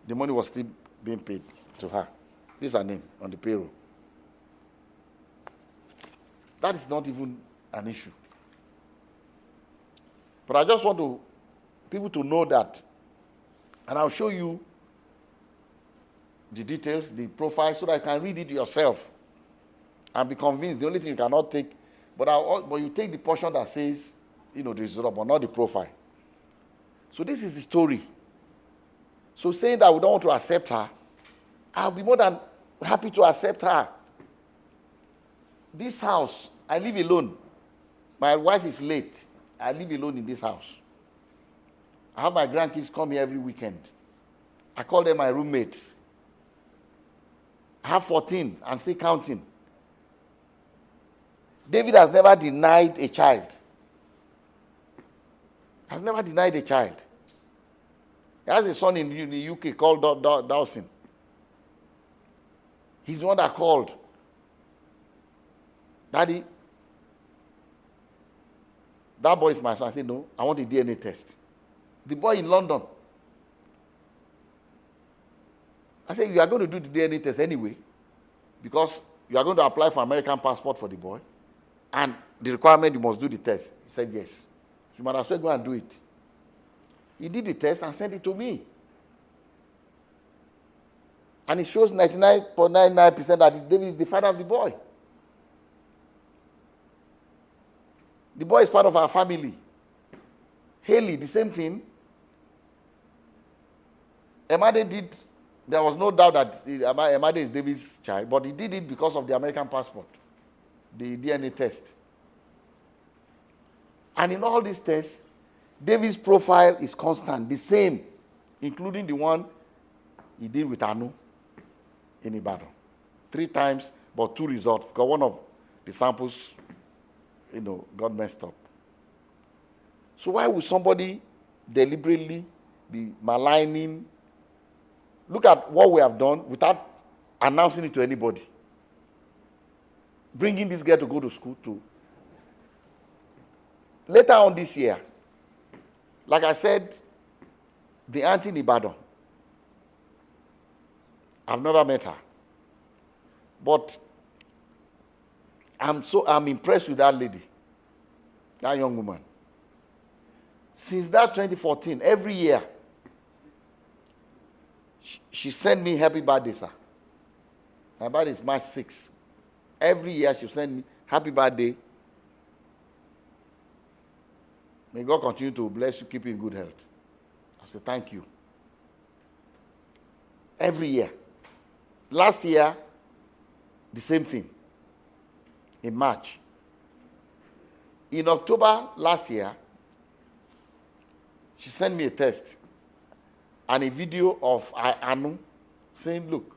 the money was still being paid to her. This is her name on the payroll. That is not even an issue. But I just want people to know that, and I'll show you the details, the profile, so that you can read it yourself and be convinced. The only thing you cannot take, but you take the portion that says, the result, but not the profile. So this is the story. So saying that we don't want to accept her, I'll be more than happy to accept her. This house, I live alone. My wife is late. I live alone in this house. I have my grandkids come here every weekend. I call them my roommates. I have 14 and still counting. David has never denied a child. Has never denied a child. He has a son in the UK called Dawson. He's the one that called. Daddy, that boy is my son. I said, no, I want a DNA test. The boy in London. I said, you are going to do the DNA test anyway, because you are going to apply for American passport for the boy, and the requirement, you must do the test. He said, yes. You might as well go and do it. He did the test and sent it to me. And it shows 99.99% that David is the father of the boy. The boy is part of our family. Haley, the same thing. Emade did, there was no doubt that Emade is David's child, but he did it because of the American passport, the DNA test. And in all these tests, David's profile is constant, the same, including the one he did with Anu in Ibadan. 3 times, but 2 results, because one of the samples, got messed up. So why would somebody deliberately be maligning? Look at what we have done without announcing it to anybody. Bringing this girl to go to school too. Later on this year, like I said, the auntie in Ibadan, I've never met her. But I'm impressed with that lady, that young woman. Since that 2014, every year, she sent me happy birthday, sir. My birthday is March 6th. Every year she sent me happy birthday. May God continue to bless you, keep you in good health. I say thank you. Every year. Last year, the same thing. In March. In October last year, she sent me a text and a video of Anu saying, look,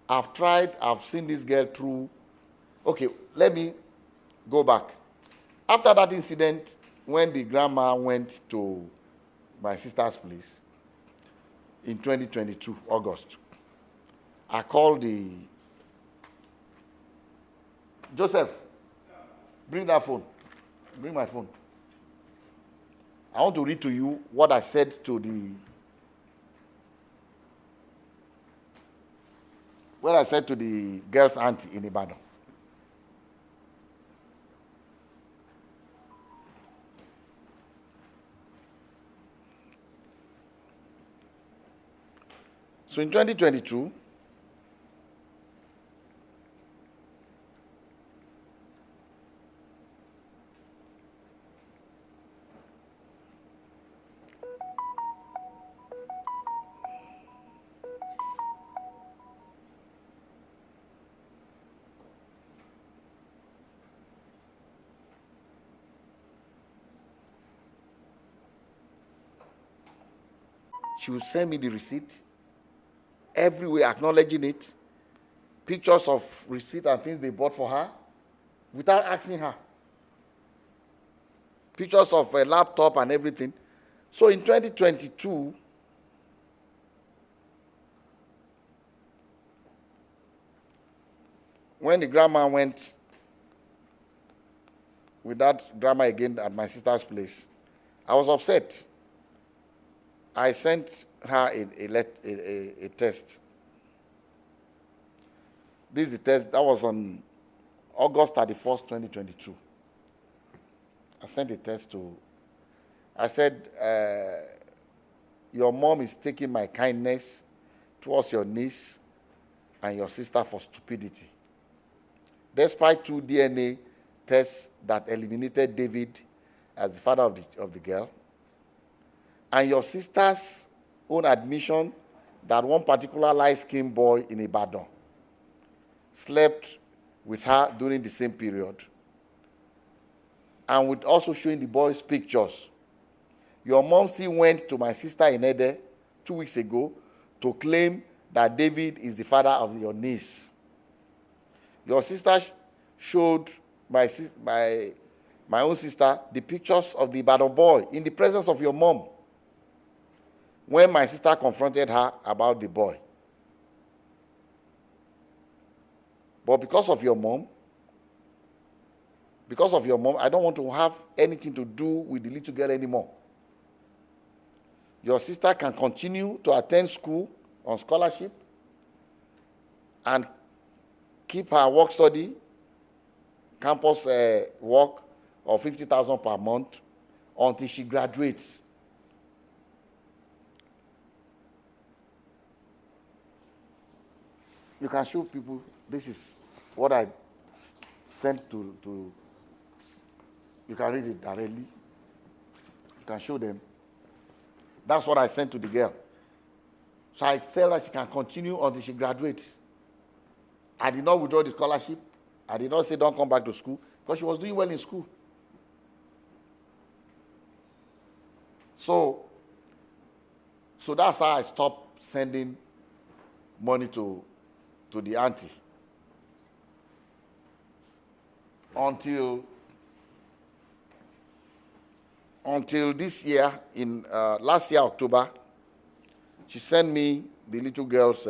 I've seen this girl through. Okay, let me go back. After that incident, when the grandma went to my sister's place in 2022, August, I called the Joseph, bring that phone. Bring my phone. I want to read to you what I said to the girl's auntie in Ibadan. So in 2022, She will send me the receipt, everywhere acknowledging it, pictures of receipt and things they bought for her, without asking her. Pictures of a laptop and everything. So in 2022, when the grandma went with that drama again at my sister's place, I was upset. I sent her a test. This is the test that was on August 31st, 2022. I sent a test to, I said, your mom is taking my kindness towards your niece and your sister for stupidity. Despite 2 DNA tests that eliminated David as the father of the girl, and your sister's own admission that one particular light-skinned boy in Ibadan slept with her during the same period, and with also showing the boy's pictures. Your mom still went to my sister in Ede 2 weeks ago to claim that David is the father of your niece. Your sister showed my own sister the pictures of the Ibadan boy in the presence of your mom when my sister confronted her about the boy. But because of your mom, I don't want to have anything to do with the little girl anymore. Your sister can continue to attend school on scholarship and keep her work study, campus work of 50,000 per month until she graduates. You can show people, this is what I sent to you can read it directly. You can show them. That's what I sent to the girl. So I tell her she can continue until she graduates. I did not withdraw the scholarship. I did not say don't come back to school because she was doing well in school. So that's how I stopped sending money to the auntie. Until this year, in last year, October, she sent me the little girl's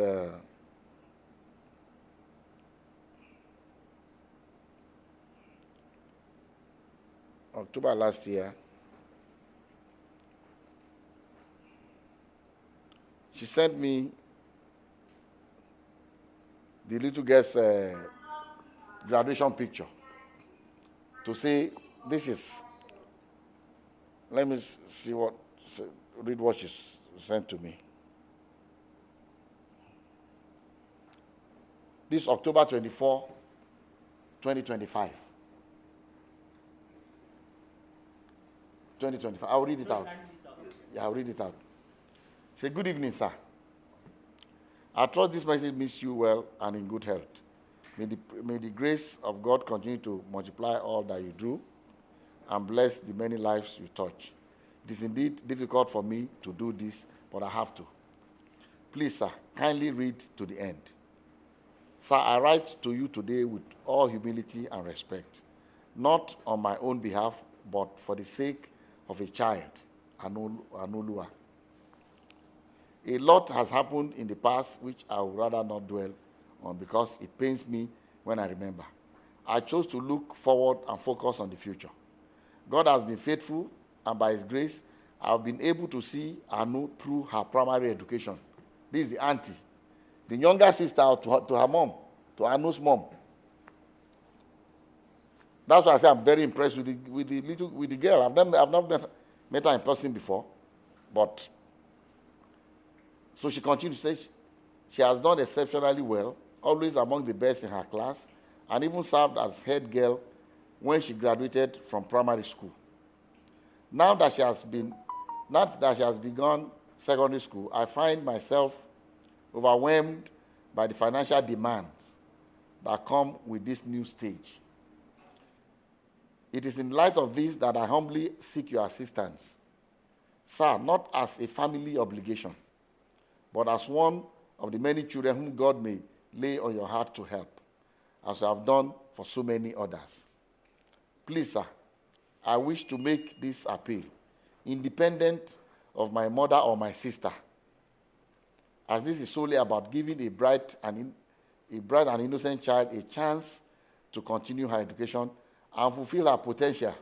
October last year. She sent me the little girl's graduation picture to say, this is, let me see read what she sent to me. This October 24, 2025. 2025. I'll read it out. Yeah, I'll read it out. Say, good evening, sir. I trust this message meets you well and in good health. May the grace of God continue to multiply all that you do and bless the many lives you touch. It is indeed difficult for me to do this, but I have to. Please, sir, kindly read to the end. Sir, I write to you today with all humility and respect, not on my own behalf, but for the sake of a child, Anolua. A lot has happened in the past which I would rather not dwell on because it pains me when I remember. I chose to look forward and focus on the future. God has been faithful, and by His grace, I have been able to see Anu through her primary education. This is the auntie, the younger sister to her mom, to Anu's mom. That's why I say I'm very impressed with the girl. I've not met her in person before, but so she continues to say she has done exceptionally well, always among the best in her class, and even served as head girl when she graduated from primary school. Now that she has begun secondary school, I find myself overwhelmed by the financial demands that come with this new stage. It is in light of this that I humbly seek your assistance. Sir, not as a family obligation, but as one of the many children whom God may lay on your heart to help, as you have done for so many others. Please, sir, I wish to make this appeal, independent of my mother or my sister, as this is solely about giving a bright and innocent child a chance to continue her education and fulfill her potential.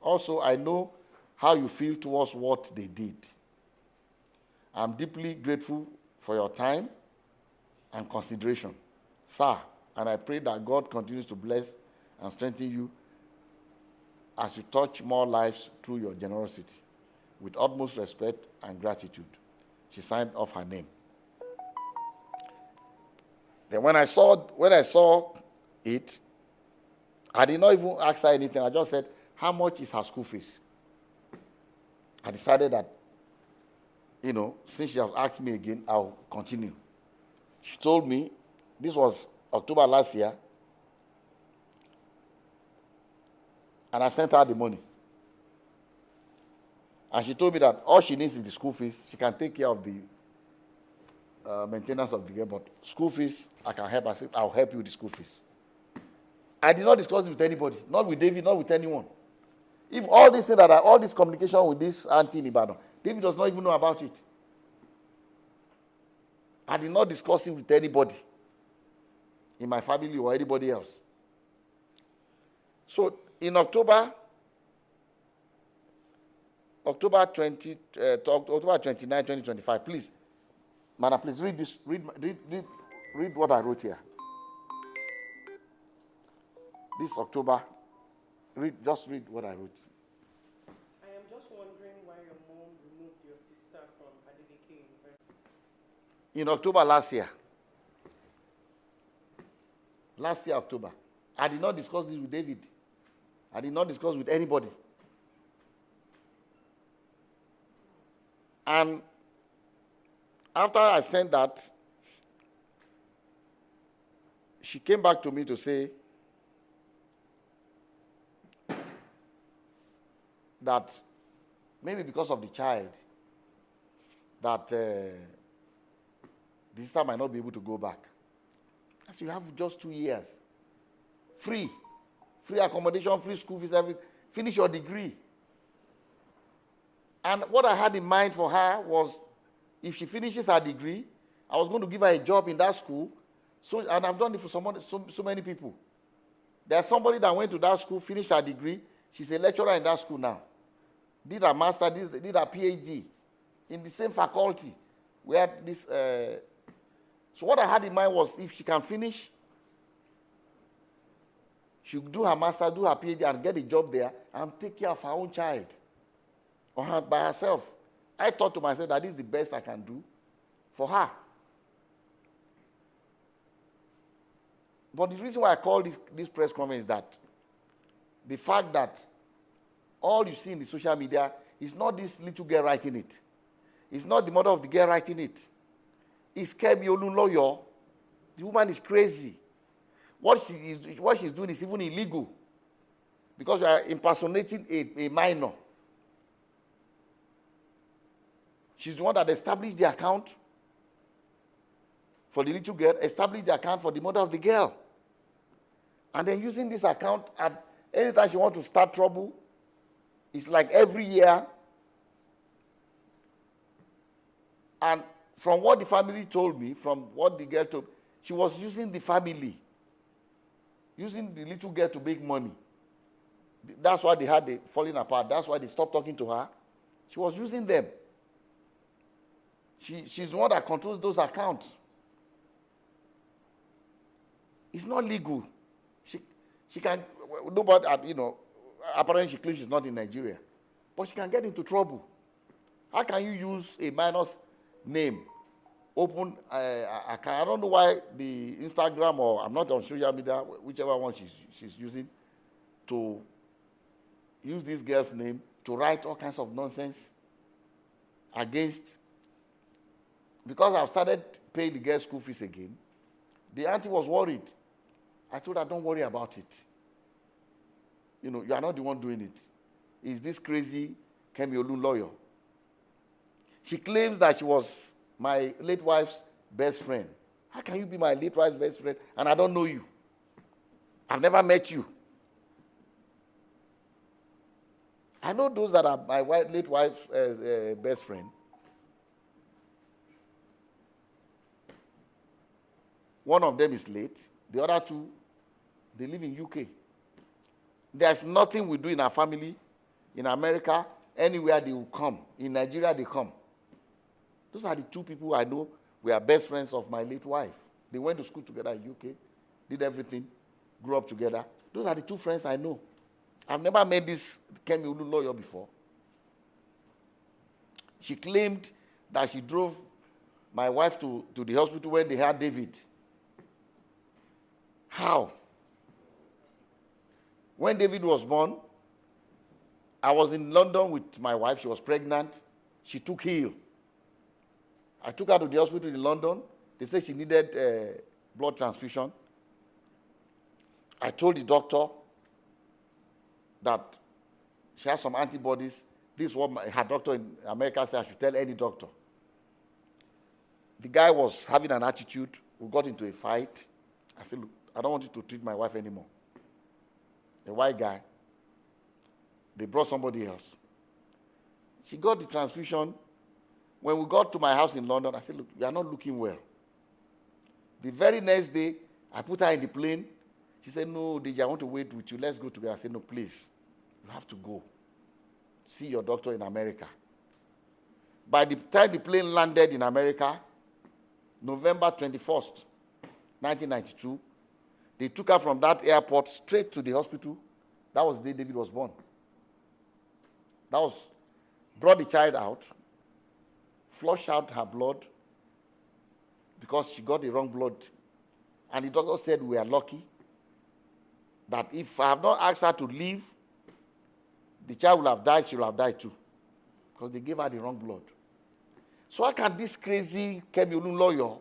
Also, I know how you feel towards what they did. I'm deeply grateful for your time and consideration, sir, and I pray that God continues to bless and strengthen you as you touch more lives through your generosity. With utmost respect and gratitude. She signed off her name. Then when I saw it, I did not even ask her anything. I just said, how much is her school fees? I decided that, since she has asked me again, I'll continue. She told me, this was October last year, and I sent her the money. And she told me that all she needs is the school fees. She can take care of the maintenance of the girl, but school fees, I can help. I said, I'll help you with the school fees. I did not discuss it with anybody, not with David, not with anyone. If all this thing all this communication with this auntie in Ibadan, David does not even know about it. I did not discuss it with anybody in my family or anybody else. So in October 29, 2025, please, madam, please read this. Read what I wrote here. This October, just read what I wrote. I am just wondering why your mom removed your sister from Adeleke University. In October last year. Last year, October. I did not discuss this with David. I did not discuss with anybody. And after I sent that, she came back to me to say that maybe because of the child, that the sister might not be able to go back. As you have just 2 years. Free accommodation, free school fees, everything. Finish your degree. And what I had in mind for her was, if she finishes her degree, I was going to give her a job in that school. So, and I've done it for so many people. There's somebody that went to that school, finished her degree. She's a lecturer in that school now. Did her master, did her PhD in the same faculty where this. So what I had in mind was, if she can finish, she would do her master, do her PhD, and get a job there and take care of her own child by herself. I thought to myself that this is the best I can do for her. But the reason why I call this press conference is that the fact that all you see in the social media is not this little girl writing it. It's not the mother of the girl writing it. It's Kemi Olunloyo. The woman is crazy. What she's doing is even illegal, because you are impersonating a minor. She's the one that established the account for the little girl, established the account for the mother of the girl. And then using this account, at any time she wants to start trouble, it's like every year. And from what the family told me, from what the girl told me, she was using the family, using the little girl to make money. That's why they had the falling apart. That's why they stopped talking to her. She was using them. She's the one that controls those accounts. It's not legal. She can, nobody, apparently she claims she's not in Nigeria. But she can get into trouble. How can you use a minor's name, open account? I don't know why the Instagram, or I'm not on social media, whichever one she's using, to use this girl's name to write all kinds of nonsense against. Because I've started paying the girl's school fees again, the auntie was worried. I told her, don't worry about it. You are not the one doing it. It's this crazy Kemi Olunloyo. She claims that she was my late wife's best friend. How can you be my late wife's best friend and I don't know you? I've never met you. I know those that are my late wife's best friend. One of them is late. The other two, they live in UK. There's nothing we do in our family, in America, anywhere they will come. In Nigeria, they come. Those are the two people I know we are best friends of my late wife. They went to school together in UK, did everything, grew up together. Those are the two friends I know. I've never met this Kemi Olu lawyer before. She claimed that she drove my wife to the hospital when they had David. How? When David was born, I was in London with my wife. She was pregnant. She took heel. I took her to the hospital in London. They said she needed blood transfusion. I told the doctor that she has some antibodies. This is what her doctor in America said I should tell any doctor. The guy was having an attitude. We got into a fight. I said, look, I don't want you to treat my wife anymore. A white guy. They brought somebody else. She got the transfusion. When we got to my house in London, I said, look, you are not looking well. The very next day, I put her in the plane. She said, no, DJ, I want to wait with you. Let's go together. I said, no, please. You have to go. See your doctor in America. By the time the plane landed in America, November 21st, 1992, they took her from that airport straight to the hospital. That was the day David was born. Brought the child out, flushed out her blood because she got the wrong blood. And the doctor said we are lucky that if I have not asked her to leave, the child will have died, she will have died too. Because they gave her the wrong blood. So how can this crazy Kemi Olu lawyer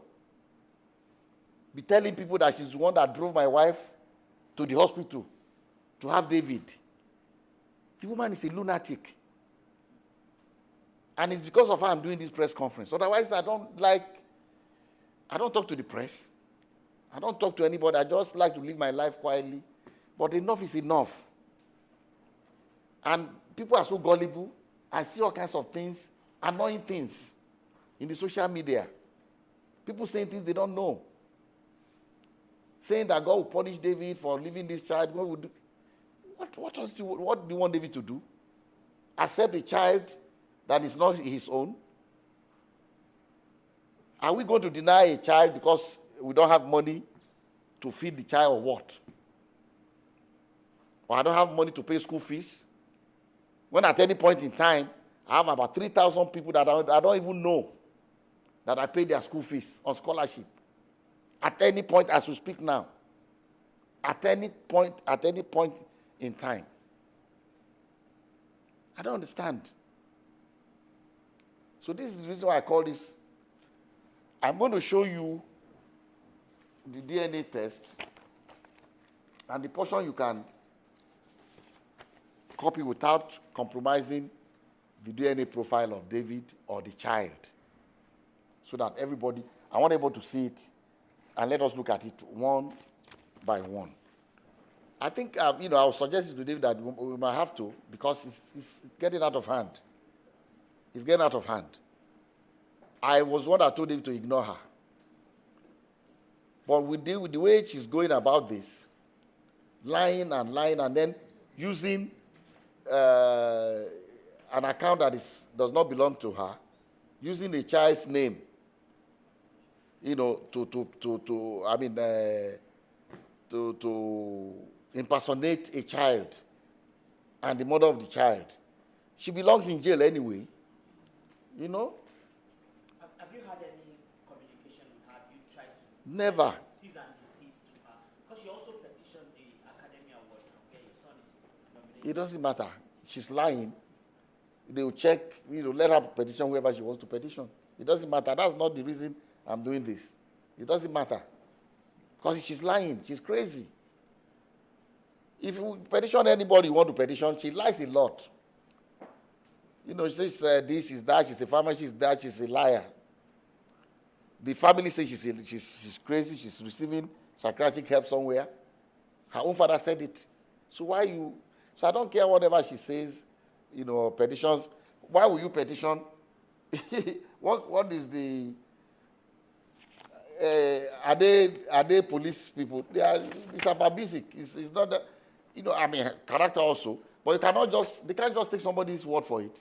be telling people that she's the one that drove my wife to the hospital to have David? The woman is a lunatic. And it's because of her I'm doing this press conference. Otherwise, I don't talk to the press. I don't talk to anybody. I just like to live my life quietly. But enough is enough. And people are so gullible. I see all kinds of things, annoying things in the social media. People saying things they don't know. Saying that God will punish David for leaving this child. God will do. What do you want David to do? Accept a child that is not his own? Are we going to deny a child because we don't have money to feed the child or what? Or I don't have money to pay school fees? When at any point in time, I have about 3,000 people that I don't even know that I pay their school fees on scholarship. At any point, as we speak now. At any point in time. I don't understand. So this is the reason why I call this. I'm going to show you the DNA test and the portion you can copy without compromising the DNA profile of David or the child. So that everybody, I want everybody to see it and let us look at it one by one. I think, I will suggest it to David that we might have to because it's getting out of hand. It's getting out of hand. I was one that told him to ignore her. But with the way she's going about this, lying and then using an account that does not belong to her, using a child's name, to impersonate a child and the mother of the child. She belongs in jail anyway, Have you had any communication with her? Have you tried to Never. cease and desist to her? Because she also petitioned the Academy Awards where your son is nominated. It doesn't matter. She's lying. They will check, let her petition whoever she wants to petition. It doesn't matter. That's not the reason I'm doing this. It doesn't matter. Because she's lying. She's crazy. If you petition anybody you want to petition, she lies a lot. She says this is that, she's a farmer, she's that, she's a liar. The family says she's crazy, she's receiving psychiatric help somewhere. Her own father said it. So why you? So I don't care whatever she says, petitions. Why will you petition? What is the? Are they police people? It's about basic. It's not that, character also. But they can't just take somebody's word for it.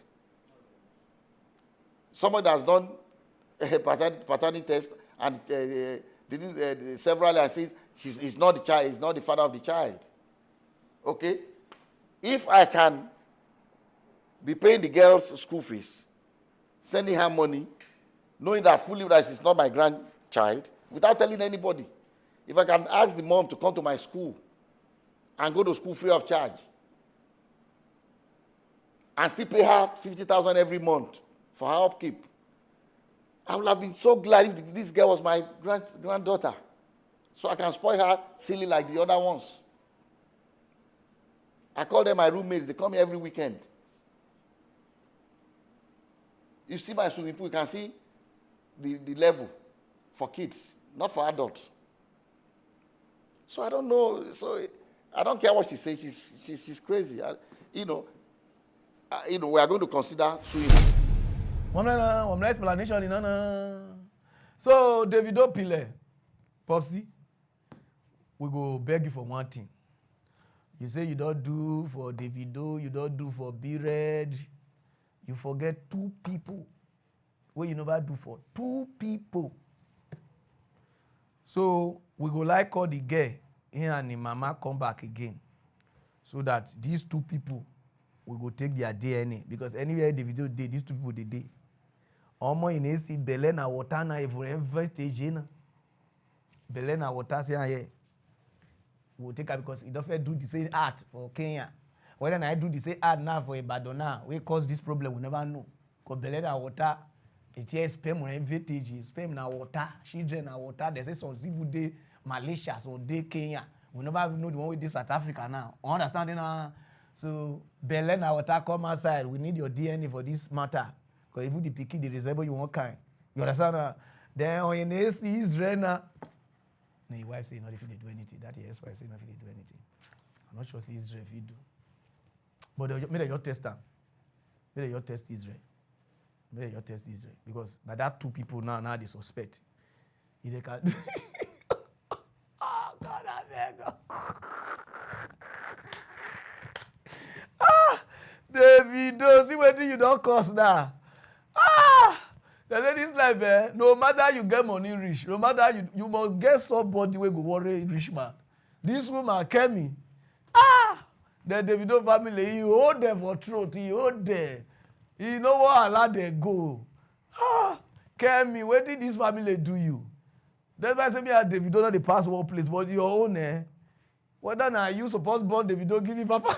Somebody that's done a paternity test and several years says he's not the child, he's not the father of the child. Okay? If I can be paying the girl's school fees, sending her money, knowing that fully that she's not my grandchild, without telling anybody, if I can ask the mom to come to my school and go to school free of charge, and still pay her 50,000 every month for her upkeep, I would have been so glad if this girl was my granddaughter, so I can spoil her silly like the other ones. I call them my roommates. They come here every weekend. You see my swimming pool, you can see the level for kids, not for adults. So I don't know. So I don't care what she says. She's crazy. We are going to consider suing her. One explanation. So Davido Pile, Popsy, we go beg you for one thing. You say you don't do for Davido, you don't do for B-Red. You forget 2 people. What you never do for 2 people. So we go like call the girl here and the mama come back again. So that these 2 people will go take their DNA. Because anywhere Davido did, these 2 people they did. Omo in AC Belen na water na every stage na. Belen na water say here. We'll take her because he don't do the same art for Kenya. Whether I do the same art now for Ibadan now, we cause this problem, we never know. Because Belen na water, it is sperm on every sperm na water, children na water. They say some civil day Malaysia, so day Kenya. We never know the one with this South Africa now. Understanding now? So Belen na water come outside. We need your DNA for this matter. Because even the picky, they resemble you one kind. You understand? Then when you see Israel now, no, your wife say not if they do anything. That your ex-wife say not if they do anything. I'm not sure see Israel if you do. But maybe your test them. Maybe your test Israel. Maybe your test Israel. Because now that 2 people now they suspect. If they can oh God, I beg. Davido, see what you don't cost now. They say this life, no matter you get money rich, no matter you must get somebody who go worry rich man. This woman Kemi, the Davido family, he hold them for throat, he hold them. He know what allow them go. Kemi, what did this family do you? That's why I say me and Davido not the pass one place, but your own, Whether now you supposed born Davido give you papa.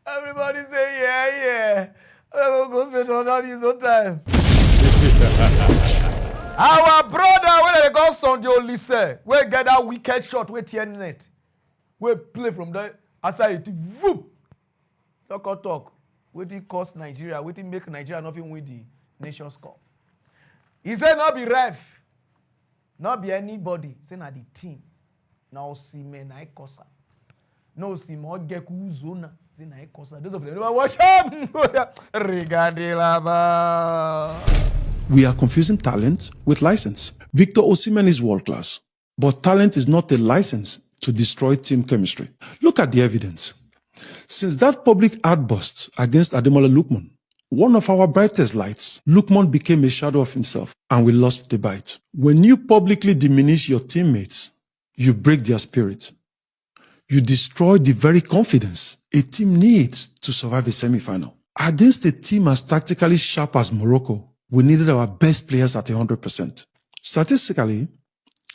Everybody say, yeah. I will go straight on that use no time. Our brother, when they call Sunday Olise, we get that wicked shot with TNNet. We play from there, aside it, voop. Talk. Waiting cost Nigeria, waiting make Nigeria nothing win the Nations Cup. He said not be ref, not be anybody. Say na the team. Now see me na ikosa. No see mo geku zona. Those of them never watch him. We are confusing talent with license. Victor Osimhen is world class, but talent is not a license to destroy team chemistry. Look at the evidence. Since that public outburst against Ademola Lookman, one of our brightest lights, Lookman became a shadow of himself, and we lost the bite. When you publicly diminish your teammates, you break their spirit. You destroy the very confidence a team needs to survive a semi-final. Against a team as tactically sharp as Morocco, we needed our best players at 100%. Statistically,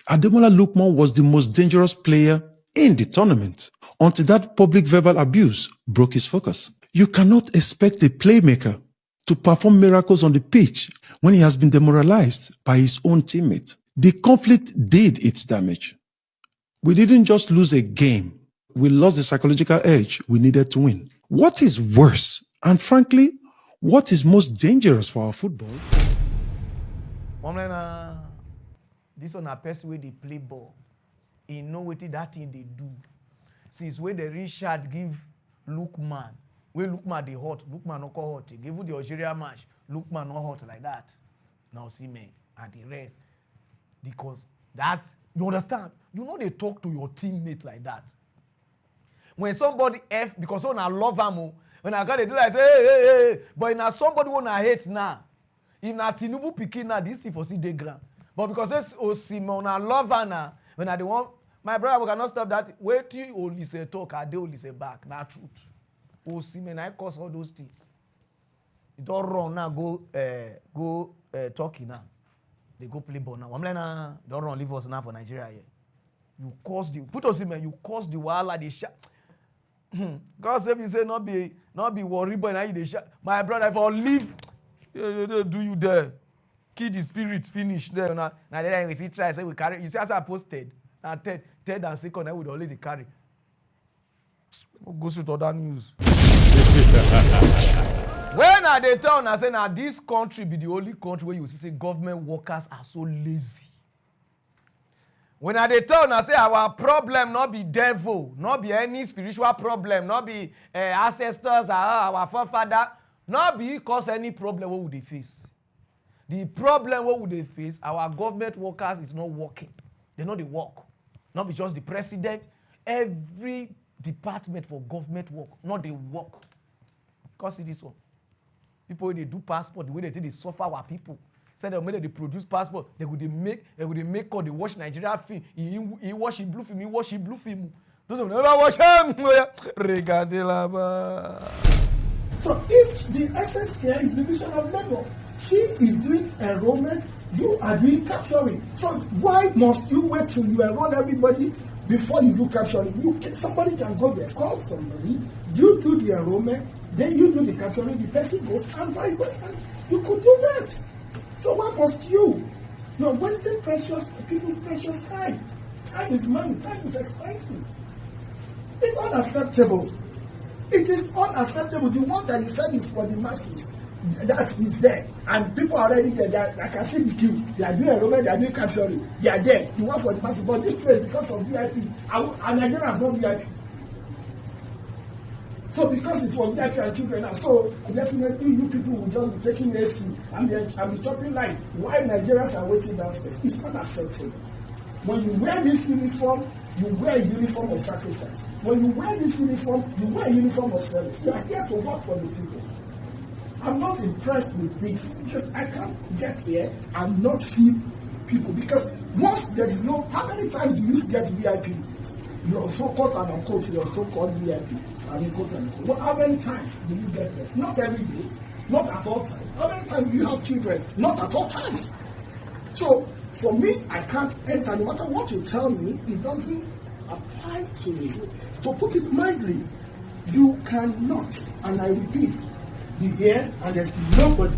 Ademola Lookman was the most dangerous player in the tournament until that public verbal abuse broke his focus. You cannot expect a playmaker to perform miracles on the pitch when he has been demoralized by his own teammate. The conflict did its damage. We didn't just lose a game. We lost the psychological edge we needed to win. What is worse, and frankly, What is most dangerous for our football? This one a person where they play ball. He know what that thing they do. Since when the Richard give Lookman, when Lookman they hot, Lookman no call hot. Give you the Algeria match, Lookman no hot like that. Now see me and the rest. Because that, you understand? You know they talk to your teammate like that. When somebody because when I love him, when I got it, I say, hey. But now somebody when I hate now. If na Tinubu pikin now, this thing for see the ground. But because it's Osimhen, I love her now. When I the one, my brother, we cannot stop that. Wait till you only say talk, I dey only say back. Na truth. Osimhen, I cause all those things. You don't run now, go talking now. They go play ball now. I'm like, nah, don't run, leave us now for Nigeria here. You cause the, put Osimhen, you cause the wahala, they shout. God save you say not be worried, but now you they shout. My brother, if I leave, do you there? Kill the spirit, finish there. Now then we see try say we carry. You see as I posted. Now third and second, I would already carry. Go to other news. When are they tell now say now this country be the only country where you see say government workers are so lazy. When are they tell now say our problem not be devil, not be any spiritual problem, not be ancestors or our forefather, not be cause any problem what would they face. The problem what would they face, our government workers is not working. They know they work. Not be just the president, every department for government work, not they work. Because see this one. People when they do passport, the way they suffer our people. Say the way they produce passport, they would make call, they watch Nigeria film. He watch in blue film, he watch in blue film. Those who never watch him. Regardez là-bas. So if the essence here is division of labor, she is doing enrollment, you are doing capturing. So why must you wait till you enroll everybody before you do capturing? Somebody can go there, call somebody, you do the enrollment, then you do the capturing, the person goes and vice versa. You could do that. So why must you? You're wasting people's precious time. Time is money, time is expensive. It's unacceptable. It is unacceptable. The one that you said is for the masses. That is there. And people are already there. I can see the queue. They are doing enrollment, they are doing capturing. They are there. The one for the masses. But this place, because of VIP, and Nigeria has no VIP. So because it was VIP and children now, so definitely you people will just be taking AC and be chopping line. Why Nigerians are waiting downstairs? It's unacceptable. When you wear this uniform, you wear a uniform of sacrifice. When you wear this uniform, you wear a uniform of service. You are here to work for the people. I'm not impressed with this because I can't get here and not see people. Because once there is no, how many times do you get VIPs? You're so-called and unquote, you're so-called VIP. I mean, quote and unquote. How many times do you get there? Not every day, not at all times. How many times do you have children? Not at all times. So, for me, I can't enter. No matter what you tell me, it doesn't apply to me. To put it mildly, you cannot, and I repeat, be here and there's nobody.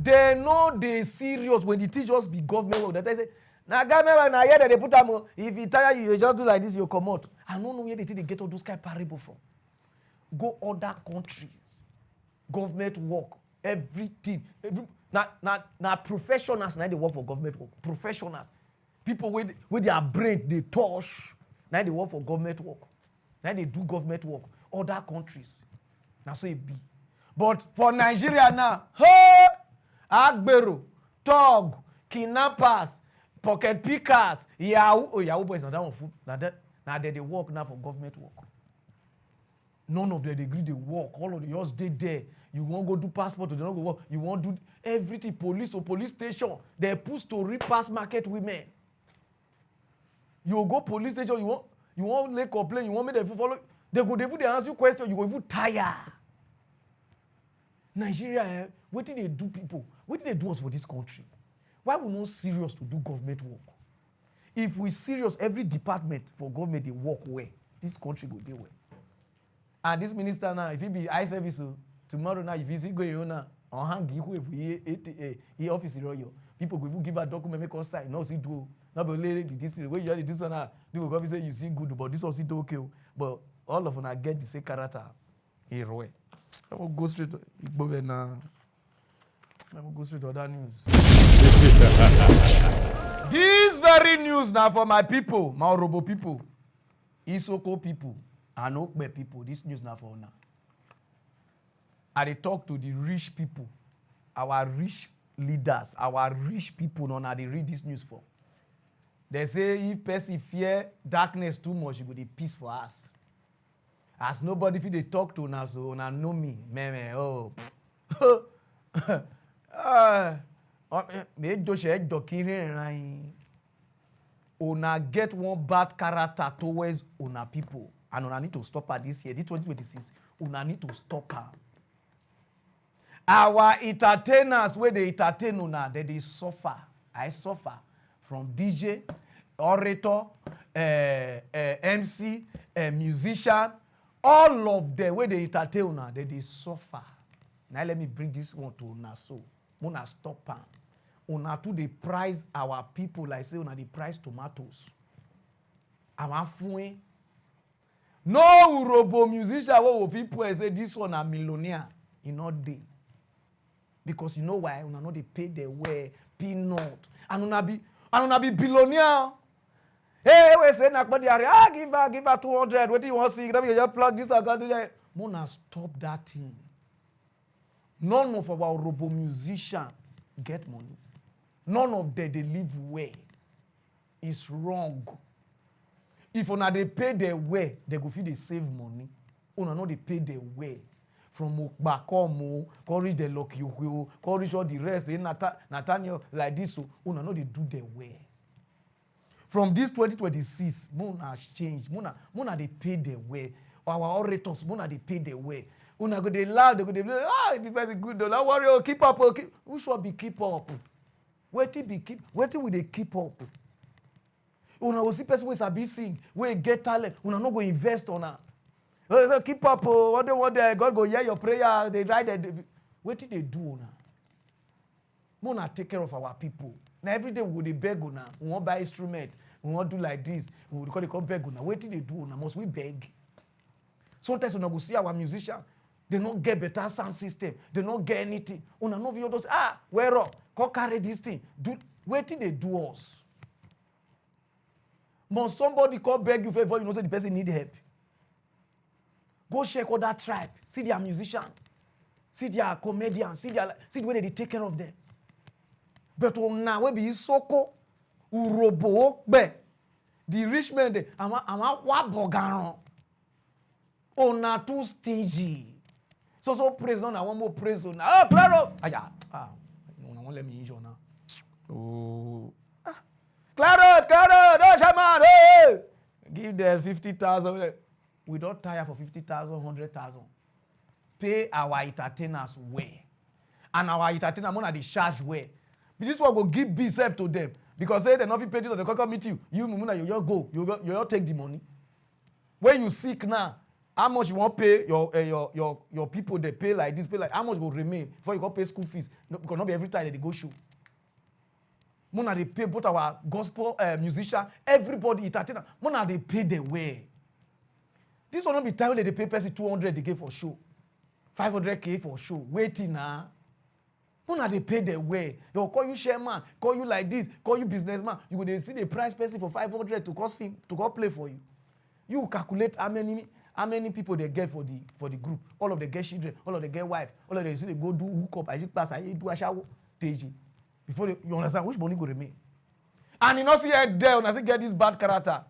They know they serious when the teachers be government work. They say, now government na here they put them. If you tire you just do like this, you come out. I don't know where they get all those kind of parable from. Go other countries, government work, everything. Now professionals now they work for government work. Professionals, people with their brain they touch. Now they work for government work. Now they do government work. Other countries. Now so it be. But for Nigeria now, Agbero, Tog, kidnappers, pocket pickers, Yahoo boys now that one food. Now they work now for government work. None of them they agree they work. All of them just stay there. You won't go do passport, they don't go work. You won't do everything. Police or police station, they push to repass market women. You go police station, you won't lay complain, you won't make them follow. They ask you question, you go even tire. Nigeria, what did they do people? What did they do us for this country? Why we not serious to do government work? If we serious, every department for government they work well, this country go dey well. And this minister now, if he be eye service, tomorrow now, if he go now, on hang he office royal, people go even give a document make us sign. No, see do. Not be only the district where you have this one now. People go say you see good, but this one see do okay. But all of them get the same character. He I will go straight to Igbo now. I will go straight to other news. This very news now for my people, my Orobo people, Isoko people, and Okbe people. This news now for now. I dey talk to the rich people, our rich leaders, our rich people. Now they read this news for. They say if person fear darkness too much, you go dey peace for us. As nobody fit dey talk to una, so una know me, meme. Oh, una get one bad character towards una people, and una need to stop her this year. This 2026, una need to stop her. Our entertainers, where they entertain una, they suffer. I suffer from DJ, orator, MC, musician, all of them where they entertain una, they suffer. Now let me bring this one to una so. Una stop am. Una too dey price our people like say una dey price tomatoes. Our fun. No Urobo musician wey go fit put say this one a millionaire. E no dey. Because you know why? Una no dey pay their way peanut. And una be billionaire. Hey, we say na gbadi are give her 200. What do you want see? Let me just plug this account there. Mona stop that thing. None of our Urobo musicians get money. None of them they live well. It's wrong. If una they pay their way, they go feel they save money. Una no they pay their way. From Bakomo, courage the lucky you, courage all the rest. Nathaniel like this, so una no they do their way. From this 2026, Mona has changed. Mona they pay their way. Our orators, Mona they pay their way. Una go they loud, they go they this person good. Don't worry, oh, keep up. Oh, who should be keep up? Wait till we they keep up. Una will see person who sabi sing, we get talent. Una no go invest on her. Keep up. Oh, what they want there? God go hear your prayer. They write that. What did they do una? Mona take care of our people. Now every day we go they beg una. We want buy instrument. We want do like this. We call beg una. What did they do una? Must we beg? Sometimes una go see our musicians. They don't get better sound system. They don't get anything. Una no video those where up? Go carry this thing. Wait till they do us. Must somebody call beg you favor, you know say the person need help. Go check other tribe. See their musician. See their comedian. See the way they take care of them. But now we be Isoko, Urobo, the rich men they ama wabogaron. Ona too stingy. So praise now. I want more praise now. Oh, Claro. No one let me injure now. Oh. Claro, no shaman. Hey. Give them 50,000. We don't tire for 50,000, 100,000. Pay our entertainers well. And our entertainers money they charge well. This one go give B self to them. Because say they not pay this or they come meet you. You Mumuna, you go. You take the money. When you sick now, how much you want pay your people they pay like this, pay like how much will remain before you go pay school fees? No, because not be every time they go show. Mona they pay both our gospel musician, everybody entertainer. Mona they pay their way. This will not be time when they pay person 200 they give for show, 500K for show. Waiting now. Mona they pay their way. They will call you chairman, call you like this, call you businessman. You go they see the price person for 500 to go sing, to go play for you. You calculate how many people they get for the group. All of them get children, all of them get wife, all of them see they go do hook up, I pass, I do a shower, TG. Before you understand which money go remain. And you know see there, when I say get this bad character.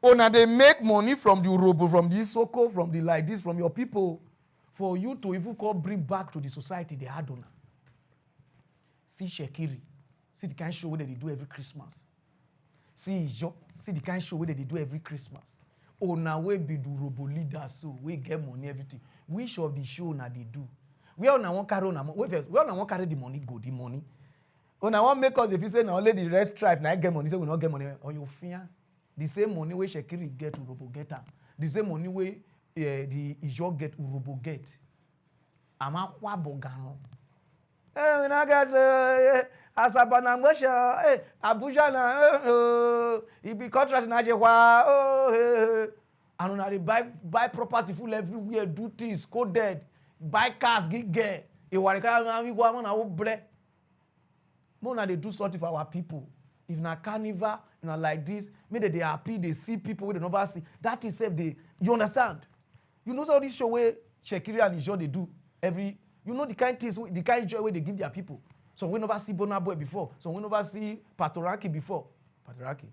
Oh, now they make money from the Urobo, from the Isoko, from the like this, from your people, for you to even bring back to the society they had on. See Shekiri, see the kind of show that they do every Christmas. See Ijo, see the kind of show that they do every Christmas. Oh, now we be the Urobo leaders, so we get money, everything. Which of the show now they do? We all now want carry the money, go the money. Oh, now want make us if you say now only the rest tribe now get money, say we not get money. Or you fear the same money where Shekiri get Urobo get am. The same money where the Ijo get Urobo get. Ama kwa bogano. We not get Asaba na Mosha, Abuja na it be contract na Jewa. and una dey buy property full everywhere, do things, go dead, buy cars, get. Iwarika we go am na wo bre. Mo na dey do something for our people. If na carnival, na like this, make they happy, they see people wey they never see. That is if they, you understand? You know all this show where Shekiri and Ijo they do every, you know the kind things, the kind joy where they give their people. So we never see Burna Boy before. So we never see Patoraki before. Patoraki.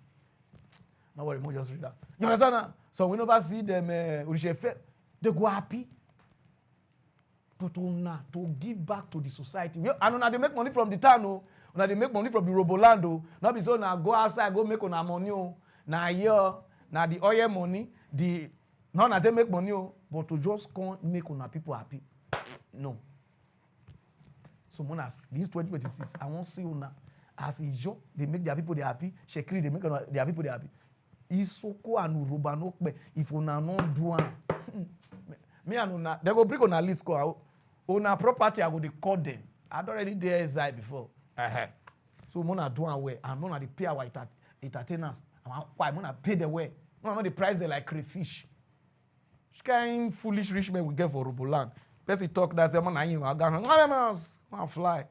No worry, more just read that. You understand now? So we never see them Urishefe. They go happy. But una to give back to the society. And una they make money from the town, oh. Una they make money from the Roboland, oh. Not be so now go outside, go make una money, oh. Na here, na the oil money, the no na they make money, oh. But to just come make una people happy. No. So monas, this 2026, I won't see una as Ijo, they make their people they happy. Shekiri, they make their people they happy. Isoko and Uruba no kpe. If una no do am, me and una, they go bring on a list call. Una property, I go dey call them. I don't already there inside before. So mona do am well, and mona dey pay our entertainers. Why mona pay the way? Mona dey price them like crayfish. Which kind foolish rich men we get for Roboland? Person talk that say mona him, I got fly.